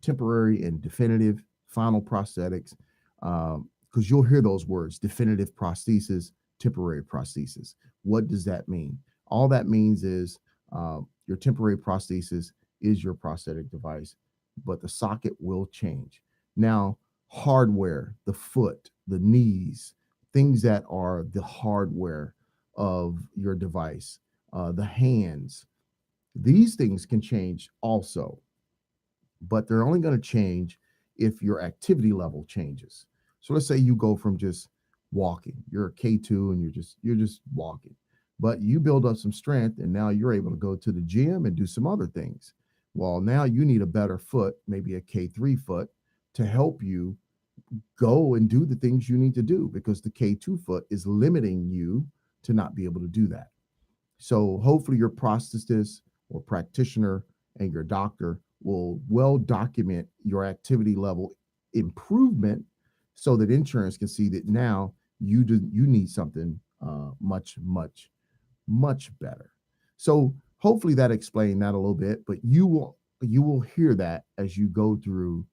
temporary and definitive final prosthetics, because you'll hear those words: definitive prosthesis, temporary prosthesis. What does that mean? All that means is your temporary prosthesis is your prosthetic device, but the socket will change. Now, hardware, the foot, the knees, things that are the hardware of your device, the hands, these things can change also, but they're only going to change if your activity level changes. So let's say you go from just walking, you're a K2 and you're just walking, but you build up some strength and now you're able to go to the gym and do some other things. Well, now you need a better foot, maybe a K3 foot, to help you go and do the things you need to do, because the K2 foot is limiting you to not be able to do that. So hopefully your prosthetist or practitioner and your doctor will well document your activity level improvement so that insurance can see that now you need something much better. So hopefully that explained that a little bit, but you will hear that as you go through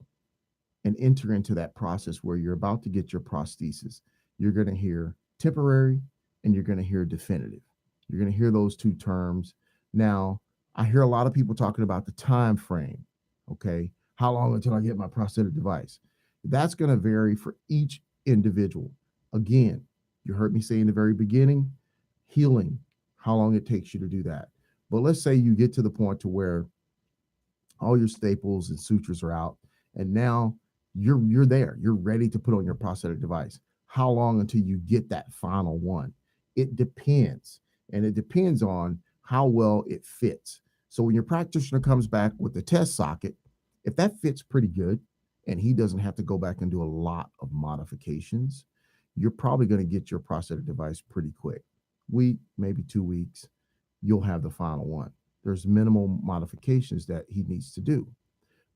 and enter into that process where you're about to get your prosthesis, you're going to hear temporary and you're going to hear definitive. You're going to hear those two terms. Now, I hear a lot of people talking about the time frame. Okay, how long until I get my prosthetic device? That's going to vary for each individual. Again, you heard me say in the very beginning, healing, how long it takes you to do that. But let's say you get to the point to where all your staples and sutures are out, and now you're there. You're ready to put on your prosthetic device. How long until you get that final one? It depends, and it depends on how well it fits. So when your practitioner comes back with the test socket, if that fits pretty good, and he doesn't have to go back and do a lot of modifications, you're probably going to get your prosthetic device pretty quick. Week, maybe 2 weeks, you'll have the final one. There's minimal modifications that he needs to do.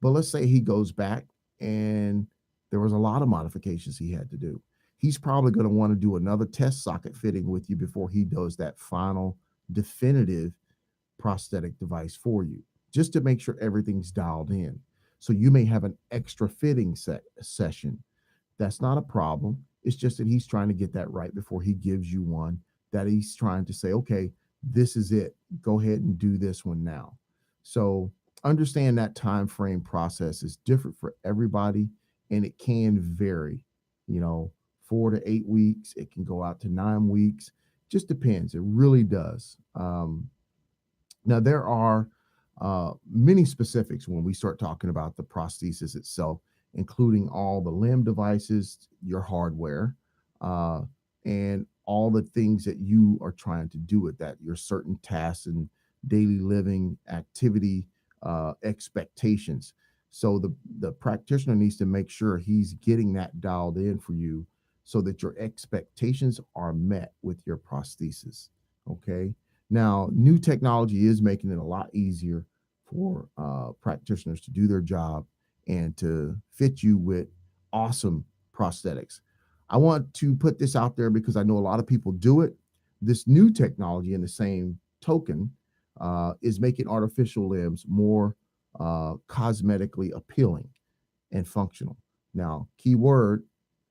But let's say he goes back and there was a lot of modifications he had to do. He's probably going to want to do another test socket fitting with you before he does that final definitive prosthetic device for you, just to make sure everything's dialed in. So you may have an extra fitting session. That's not a problem. It's just that he's trying to get that right before he gives you one that he's trying to say, okay, this is it. Go ahead and do this one now. So understand that time frame process is different for everybody, and it can vary. 4 to 8 weeks. It can go out to 9 weeks. Just depends. It really does. Now there are many specifics when we start talking about the prosthesis itself, including all the limb devices, your hardware, and all the things that you are trying to do with that, your certain tasks and daily living activity expectations. So the practitioner needs to make sure he's getting that dialed in for you so that your expectations are met with your prosthesis. Okay. Now, new technology is making it a lot easier for practitioners to do their job and to fit you with awesome prosthetics. I want to put this out there because I know a lot of people do it. This new technology, in the same token, is making artificial limbs more cosmetically appealing and functional. Now, key word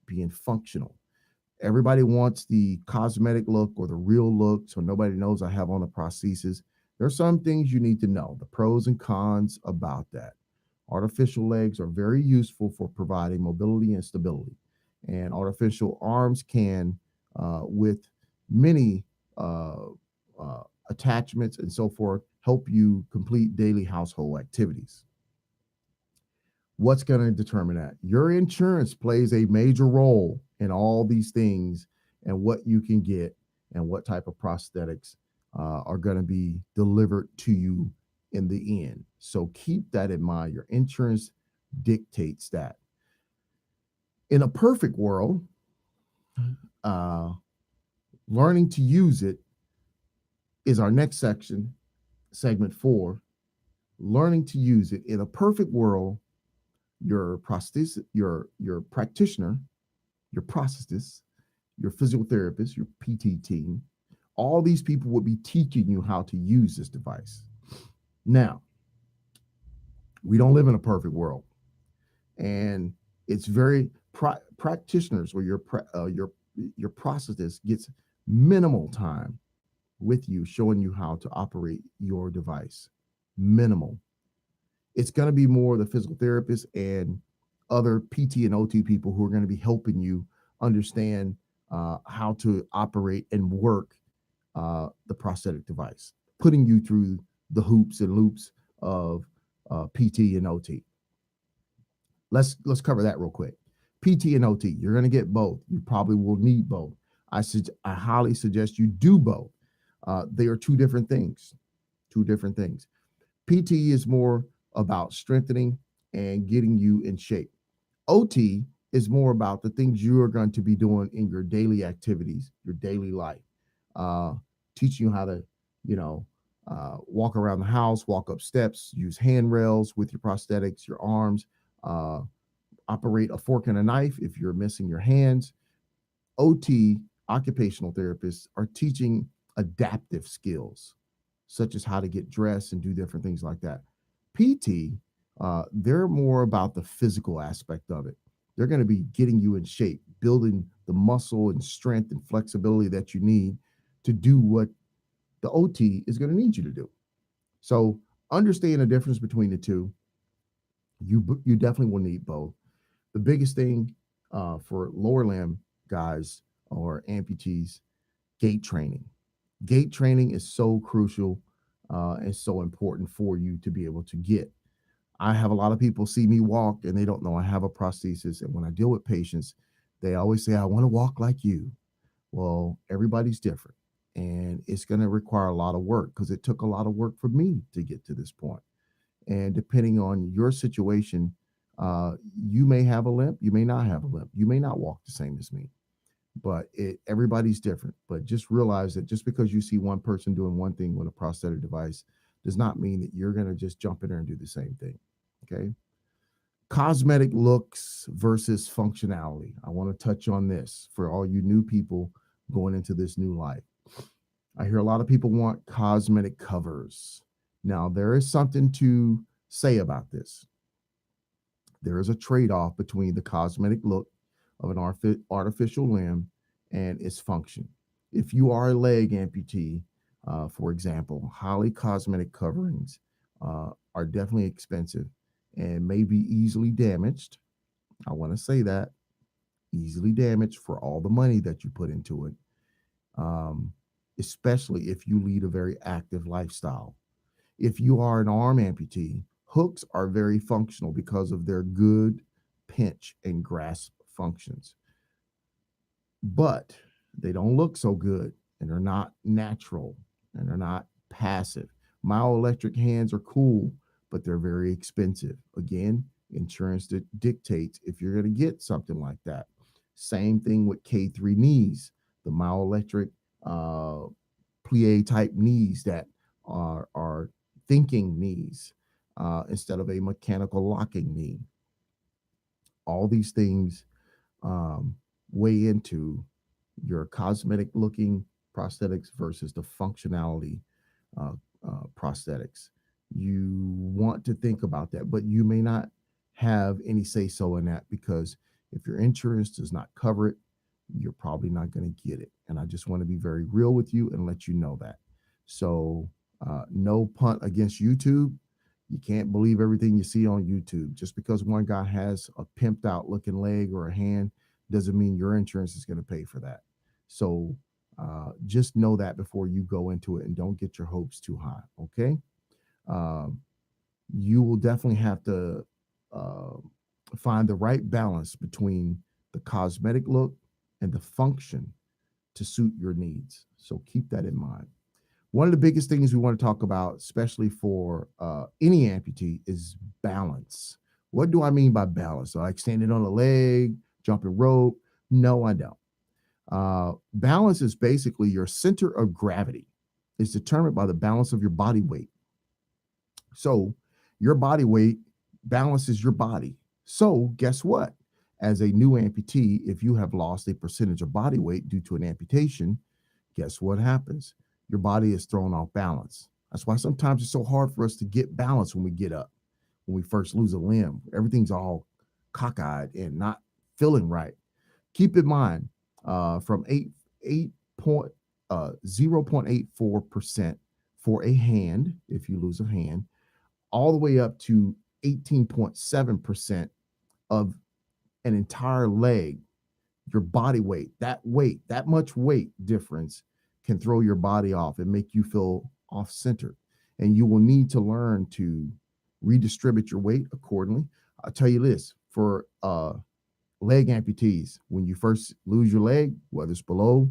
being functional. Everybody wants the cosmetic look or the real look, so nobody knows I have on a prosthesis. There are some things you need to know, the pros and cons about that. Artificial legs are very useful for providing mobility and stability. And artificial arms can, with many attachments and so forth, help you complete daily household activities. What's going to determine that? Your insurance plays a major role in all these things and what you can get and what type of prosthetics are going to be delivered to you in the end. So keep that in mind. Your insurance dictates that. In a perfect world, learning to use it is our next section, segment 4. Learning to use it. In a perfect world, your prosthesis, your practitioner, your prosthetist, your physical therapist, your PT team, all these people would be teaching you how to use this device. Now, we don't live in a perfect world, and it's very practitioners or your prosthetist gets minimal time with you showing you how to operate your device. Minimal. It's going to be more the physical therapist and other PT and OT people who are going to be helping you understand how to operate and work the prosthetic device, putting you through the hoops and loops of PT and OT. Let's cover that real quick. PT and OT, you're going to get both. You probably will need both. I highly suggest you do both. They are two different things. Two different things. PT is more about strengthening and getting you in shape. OT is more about the things you are going to be doing in your daily activities, your daily life, teaching you how to, walk around the house, walk up steps, use handrails with your prosthetics, your arms, operate a fork and a knife if you're missing your hands. OT, occupational therapists, are teaching adaptive skills, such as how to get dressed and do different things like that. PT They're more about the physical aspect of it. They're going to be getting you in shape, building the muscle and strength and flexibility that you need to do what the OT is going to need you to do. So understand the difference between the two. You definitely will need both. The biggest thing for lower limb guys or amputees, gait training. Gait training is so crucial and so important for you to be able to get. I have a lot of people see me walk and they don't know I have a prosthesis. And when I deal with patients, they always say, I want to walk like you. Well, everybody's different. And it's going to require a lot of work because it took a lot of work for me to get to this point. And depending on your situation, you may have a limp, you may not have a limp, you may not walk the same as me, but everybody's different. But just realize that just because you see one person doing one thing with a prosthetic device does not mean that you're going to just jump in there and do the same thing. Okay. Cosmetic looks versus functionality. I want to touch on this for all you new people going into this new life. I hear a lot of people want cosmetic covers. Now, there is something to say about this. There is a trade-off between the cosmetic look of an artificial limb and its function. If you are a leg amputee, for example, highly cosmetic coverings are definitely expensive and may be easily damaged. I want to say that easily damaged for all the money that you put into it, especially if you lead a very active lifestyle. If you are an arm amputee, hooks are very functional because of their good pinch and grasp functions, but they don't look so good and they're not natural and they're not passive. Myoelectric hands are cool, but they're very expensive. Again, insurance dictates if you're going to get something like that. Same thing with K3 knees, the myoelectric plie type knees that are thinking knees instead of a mechanical locking knee. All these things weigh into your cosmetic looking prosthetics versus the functionality prosthetics. You want to think about that, but you may not have any say so in that because if your insurance does not cover it, you're probably not going to get it. And I just want to be very real with you and let you know that. So no punt against YouTube. You can't believe everything you see on YouTube. Just because one guy has a pimped out looking leg or a hand doesn't mean your insurance is going to pay for that. So just know that before you go into it and don't get your hopes too high. Okay. You will definitely have to find the right balance between the cosmetic look and the function to suit your needs. So keep that in mind. One of the biggest things we want to talk about, especially for any amputee, is balance. What do I mean by balance? So like standing on a leg, jumping rope? No, I don't. Balance is basically your center of gravity. It's determined by the balance of your body weight. So your body weight balances your body. So guess what? As a new amputee, if you have lost a percentage of body weight due to an amputation, guess what happens? Your body is thrown off balance. That's why sometimes it's so hard for us to get balance when we get up. When we first lose a limb, everything's all cockeyed and not feeling right. Keep in mind, from 0.84% for a hand, if you lose a hand, all the way up to 18.7% of an entire leg, your body weight, that much weight difference can throw your body off and make you feel off center. And you will need to learn to redistribute your weight accordingly. I'll tell you this, for leg amputees, when you first lose your leg, whether it's below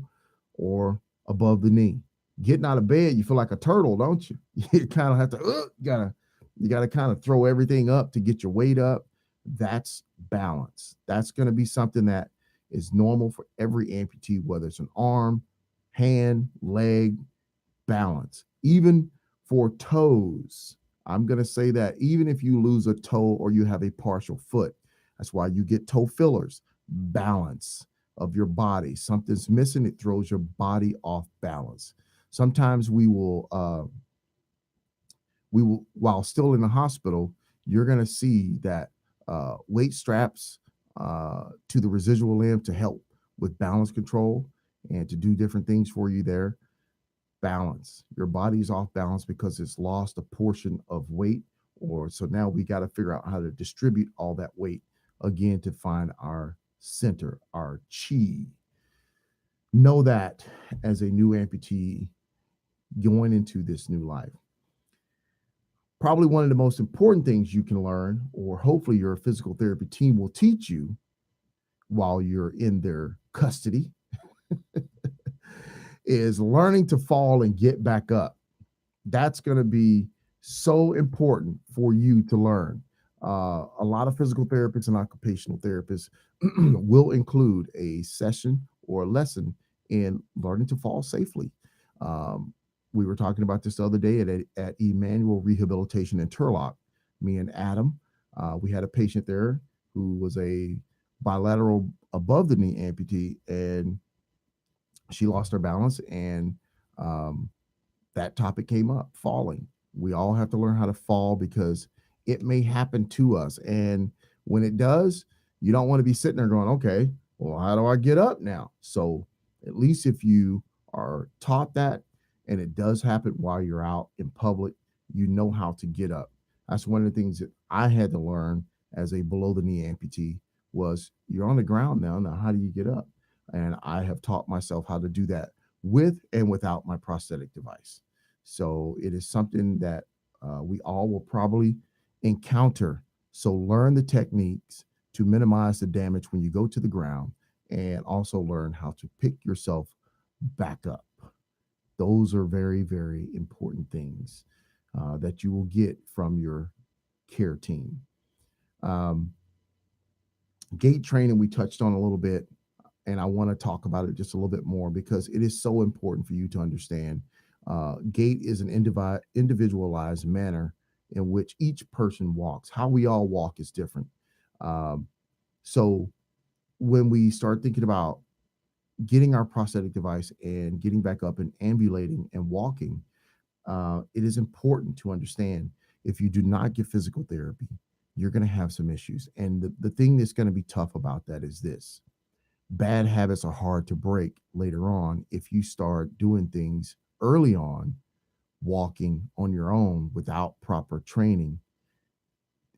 or above the knee, getting out of bed, you feel like a turtle, don't you? You kind of have to, you gotta kind of throw everything up to get your weight up. That's balance. That's going to be something that is normal for every amputee, whether it's an arm, hand, leg, balance. Even for toes, I'm going to say that even if you lose a toe or you have a partial foot, that's why you get toe fillers. Balance of your body. Something's missing, it throws your body off balance. Sometimes we will, while still in the hospital, you're going to see that weight straps to the residual limb to help with balance control and to do different things for you there. Balance. Your body's off balance because it's lost a portion of weight, or so now we got to figure out how to distribute all that weight again to find our center, our chi. Know that as a new amputee going into this new life, probably one of the most important things you can learn, or hopefully your physical therapy team will teach you while you're in their custody, is learning to fall and get back up. That's going to be so important for you to learn. A lot of physical therapists and occupational therapists will include a session or a lesson in learning to fall safely. Um, we were talking about this the other day at Emmanuel Rehabilitation in Turlock. Me and Adam, we had a patient there who was a bilateral above the knee amputee, and she lost her balance, and that topic came up, falling. We all have to learn how to fall because it may happen to us. And when it does, you don't want to be sitting there going, okay, well, how do I get up now? So at least if you are taught that and it does happen while you're out in public, you know how to get up. That's one of the things that I had to learn as a below the knee amputee was you're on the ground now. Now, how do you get up? And I have taught myself how to do that with and without my prosthetic device. So it is something that we all will probably encounter. So learn the techniques to minimize the damage when you go to the ground, and also learn how to pick yourself back up. Those are very, very important things that you will get from your care team. Um, Gait training, we touched on a little bit, and I want to talk about it just a little bit more because it is so important for you to understand. Gait is an individualized manner in which each person walks. How we all walk is different. Um, so when we start thinking about getting our prosthetic device and getting back up and ambulating and walking, it is important to understand if you do not get physical therapy, you're going to have some issues. And the thing that's going to be tough about that is this: bad habits are hard to break later on. If you start doing things early on, walking on your own without proper training,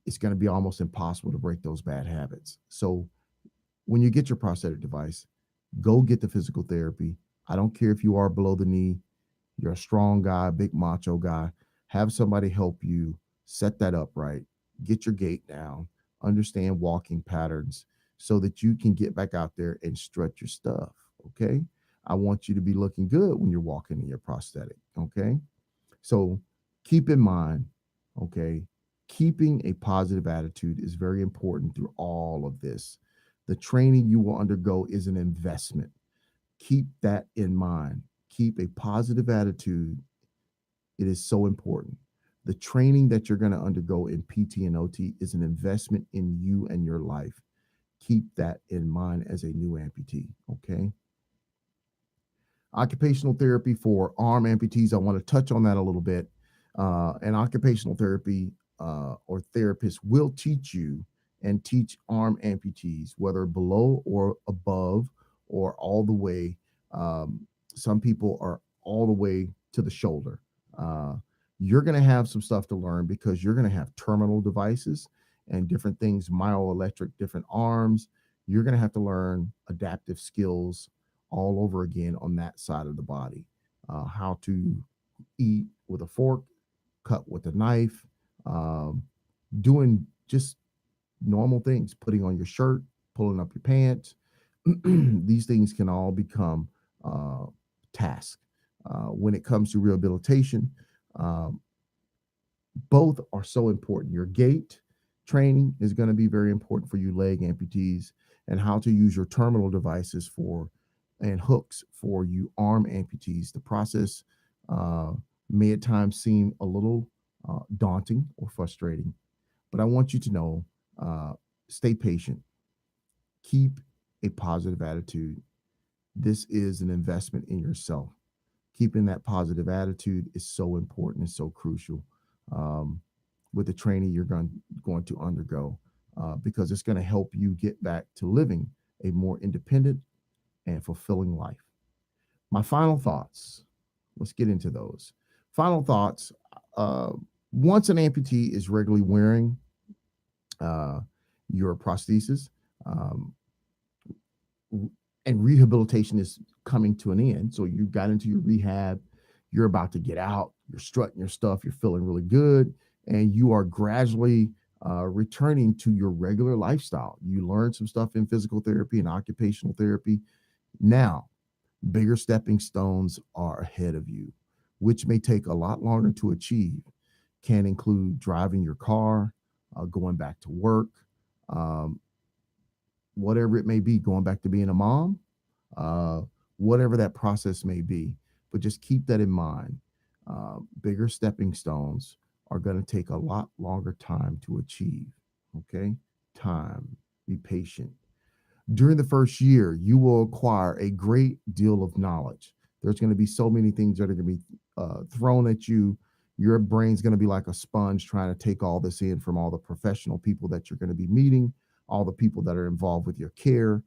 it's going to be almost impossible to break those bad habits. So when you get your prosthetic device, go get the physical therapy. I don't care if you are below the knee, you're a strong guy, big macho guy, have somebody help you set that up right, get your gait down, understand walking patterns so that you can get back out there and stretch your stuff. Okay. I want you to be looking good when you're walking in your prosthetic. Okay. So keep in mind, okay, keeping a positive attitude is very important through all of this. The training you will undergo is an investment. Keep that in mind. Keep a positive attitude. It is so important. The training that you're going to undergo in PT and OT is an investment in you and your life. Keep that in mind as a new amputee, okay? Occupational therapy for arm amputees, I want to touch on that a little bit. And occupational therapy or therapists will teach you and teach arm amputees, whether below or above or all the way. Some people are all the way to the shoulder. You're going to have some stuff to learn because you're going to have terminal devices and different things, myoelectric, different arms. You're going to have to learn adaptive skills all over again on that side of the body. How to eat with a fork, cut with a knife, doing just normal things, putting on your shirt, pulling up your pants. These things can all become tasks. When it comes to rehabilitation, um, both are so important. Your gait training is going to be very important for you leg amputees, and how to use your terminal devices for and hooks for you arm amputees. The process may at times seem a little daunting or frustrating, but I want you to know, stay patient, keep a positive attitude. This is an investment in yourself. Keeping that positive attitude is so important and so crucial. Um, with the training you're going to undergo, because it's going to help you get back to living a more independent and fulfilling life. My final thoughts. Let's get into those. Final thoughts. Uh, Once an amputee is regularly wearing uh, your prosthesis, um, and rehabilitation is coming to an end. So you got into your rehab, you're about to get out, you're strutting your stuff, you're feeling really good, and you are gradually returning to your regular lifestyle. You learn some stuff in physical therapy and occupational therapy. Now, bigger stepping stones are ahead of you, which may take a lot longer to achieve. Can include driving your car, going back to work, um, whatever it may be, going back to being a mom, uh, whatever that process may be. But just keep that in mind. Bigger stepping stones are going to take a lot longer time to achieve. Okay. Time. Be patient. During the first year, you will acquire a great deal of knowledge. There's going to be so many things that are going to be thrown at you. Your brain's going to be like a sponge trying to take all this in from all the professional people that you're going to be meeting, all the people that are involved with your care,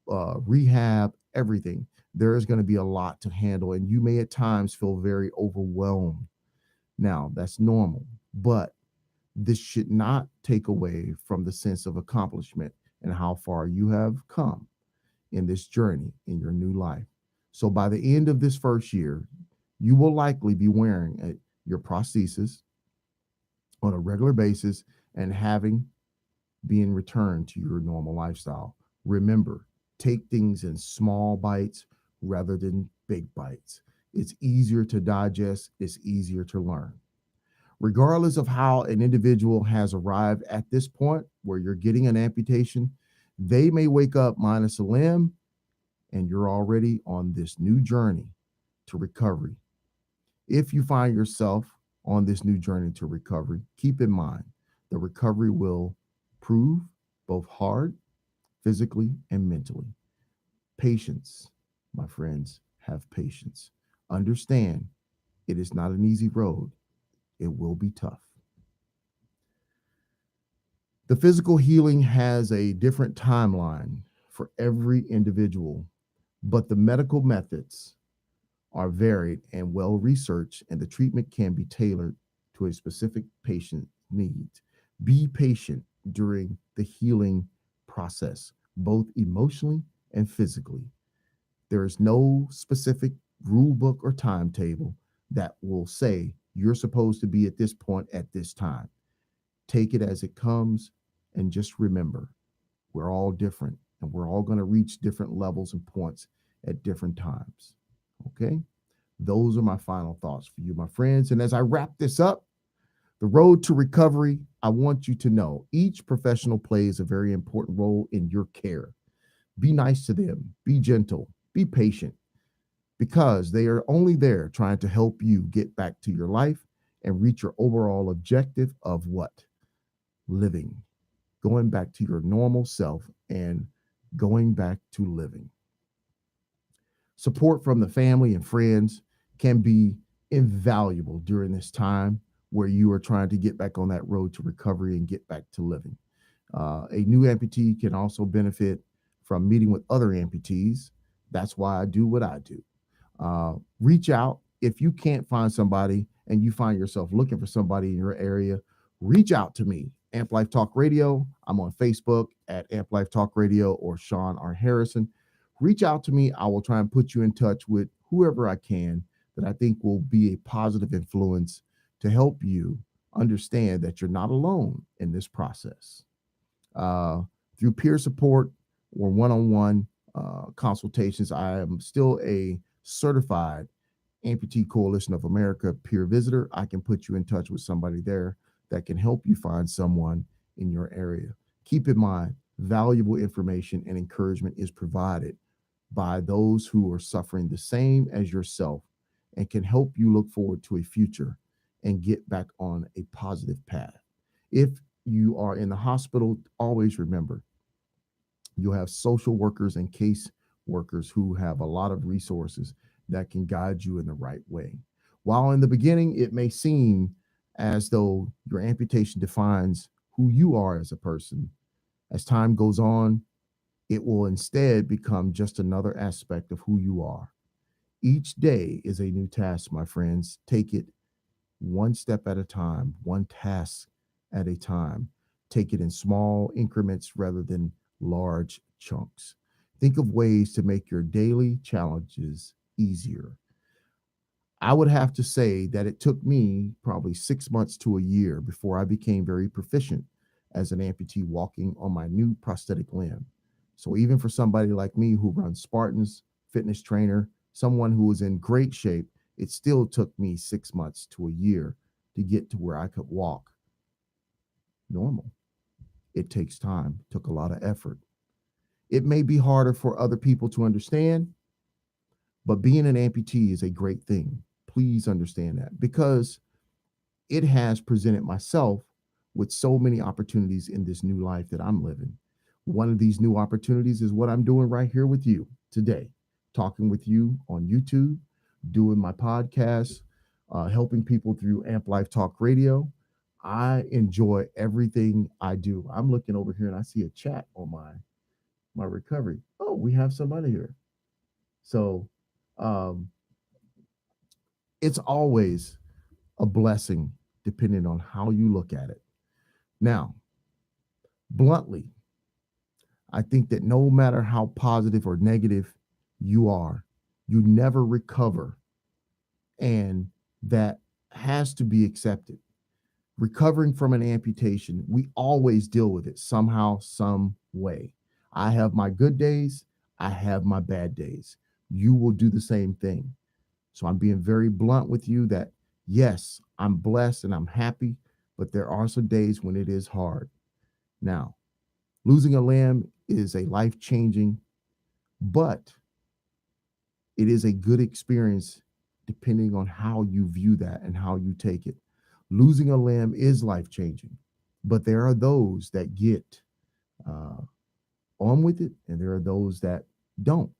rehab, everything. There is going to be a lot to handle, and you may at times feel very overwhelmed. Now, that's normal, but this should not take away from the sense of accomplishment and how far you have come in this journey in your new life. So by the end of this first year, you will likely be wearing your prosthesis on a regular basis and having being returned to your normal lifestyle. Remember, take things in small bites rather than big bites. It's easier to digest, it's easier to learn. Regardless of how an individual has arrived at this point where you're getting an amputation, they may wake up minus a limb and you're already on this new journey to recovery. If you find yourself on this new journey to recovery, keep in mind the recovery will prove both hard, physically and mentally. Patience, my friends, have patience. Understand it is not an easy road. It will be tough. The physical healing has a different timeline for every individual, but the medical methods are varied and well researched, and the treatment can be tailored to a specific patient needs. Be patient during the healing process, both emotionally and physically. There is no specific rule book or timetable that will say you're supposed to be at this point at this time. Take it as it comes, and just remember, we're all different and we're all going to reach different levels and points at different times. Okay? Those are my final thoughts for you, my friends. And as I wrap this up, the road to recovery, I want you to know each professional plays a very important role in your care. Be nice to them, be gentle, be patient, because they are only there trying to help you get back to your life and reach your overall objective of what? Living, going back to your normal self and going back to living. Support from the family and friends can be invaluable during this time where you are trying to get back on that road to recovery and get back to living. A new amputee can also benefit from meeting with other amputees. That's why I do what I do. Reach out. If you can't find somebody and you find yourself looking for somebody in your area, reach out to me. Amp Life Talk Radio. I'm on Facebook at Amp Life Talk Radio or Sean R. Harrison. Reach out to me. I will try and put you in touch with whoever I can that I think will be a positive influence to help you understand that you're not alone in this process. Through peer support or one-on-one consultations, I am still a certified Amputee Coalition of America peer visitor. I can put you in touch with somebody there that can help you find someone in your area. Keep in mind, valuable information and encouragement is provided by those who are suffering the same as yourself and can help you look forward to a future and get back on a positive path. If you are in the hospital, always remember you'll have social workers and case workers who have a lot of resources that can guide you in the right way. While in the beginning, it may seem as though your amputation defines who you are as a person. As time goes on, it will instead become just another aspect of who you are. Each day is a new task, my friends. Take it one step at a time, one task at a time. Take it in small increments rather than large chunks. Think of ways to make your daily challenges easier. I would have to say that it took me probably 6 months to a year before I became very proficient as an amputee walking on my new prosthetic limb. So even for somebody like me who runs Spartans, fitness trainer, someone who was in great shape, it still took me 6 months to a year to get to where I could walk normal. It takes time, took a lot of effort. It may be harder for other people to understand, but being an amputee is a great thing. Please understand that, because it has presented myself with so many opportunities in this new life that I'm living. One of these new opportunities is what I'm doing right here with you today, talking with you on YouTube, doing my podcast, helping people through Amp Life Talk Radio. I enjoy everything I do. I'm looking over here and I see a chat on my recovery. Oh, we have somebody here. So it's always a blessing depending on how you look at it. Now, bluntly, I think that no matter how positive or negative you are, you never recover. And that has to be accepted. Recovering from an amputation, we always deal with it somehow, some way. I have my good days. I have my bad days. You will do the same thing. So I'm being very blunt with you that, yes, I'm blessed and I'm happy, but there are some days when it is hard. Now, losing a limb is a life-changing, but it is a good experience depending on how you view that and how you take it. Losing a limb is life-changing, but there are those that get on with it, and there are those that don't.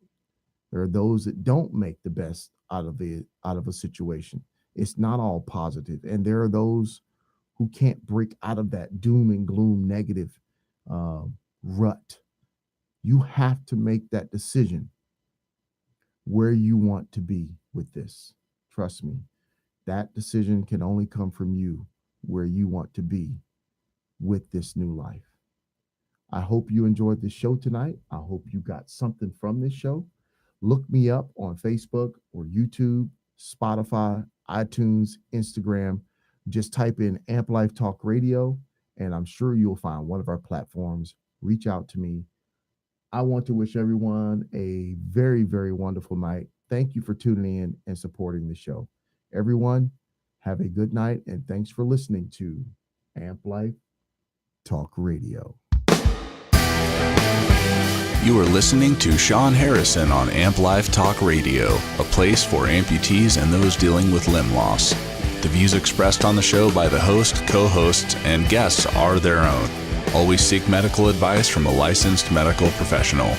There are those that don't make the best out of a situation. It's not all positive, and there are those who can't break out of that doom and gloom negative rut. You have to make that decision where you want to be with this. Trust me, that decision can only come from you, where you want to be with this new life. I hope you enjoyed this show tonight. I hope you got something from this show. Look me up on Facebook or YouTube, Spotify, iTunes, Instagram. Just type in Amp Life Talk Radio, and I'm sure you'll find one of our platforms. Reach out to me. I want to wish everyone a very, very wonderful night. Thank you for tuning in and supporting the show. Everyone, have a good night, and thanks for listening to Amp Life Talk Radio. You are listening to Sean Harrison on Amp Life Talk Radio, a place for amputees and those dealing with limb loss. The views expressed on the show by the host, co-hosts, and guests are their own. Always seek medical advice from a licensed medical professional.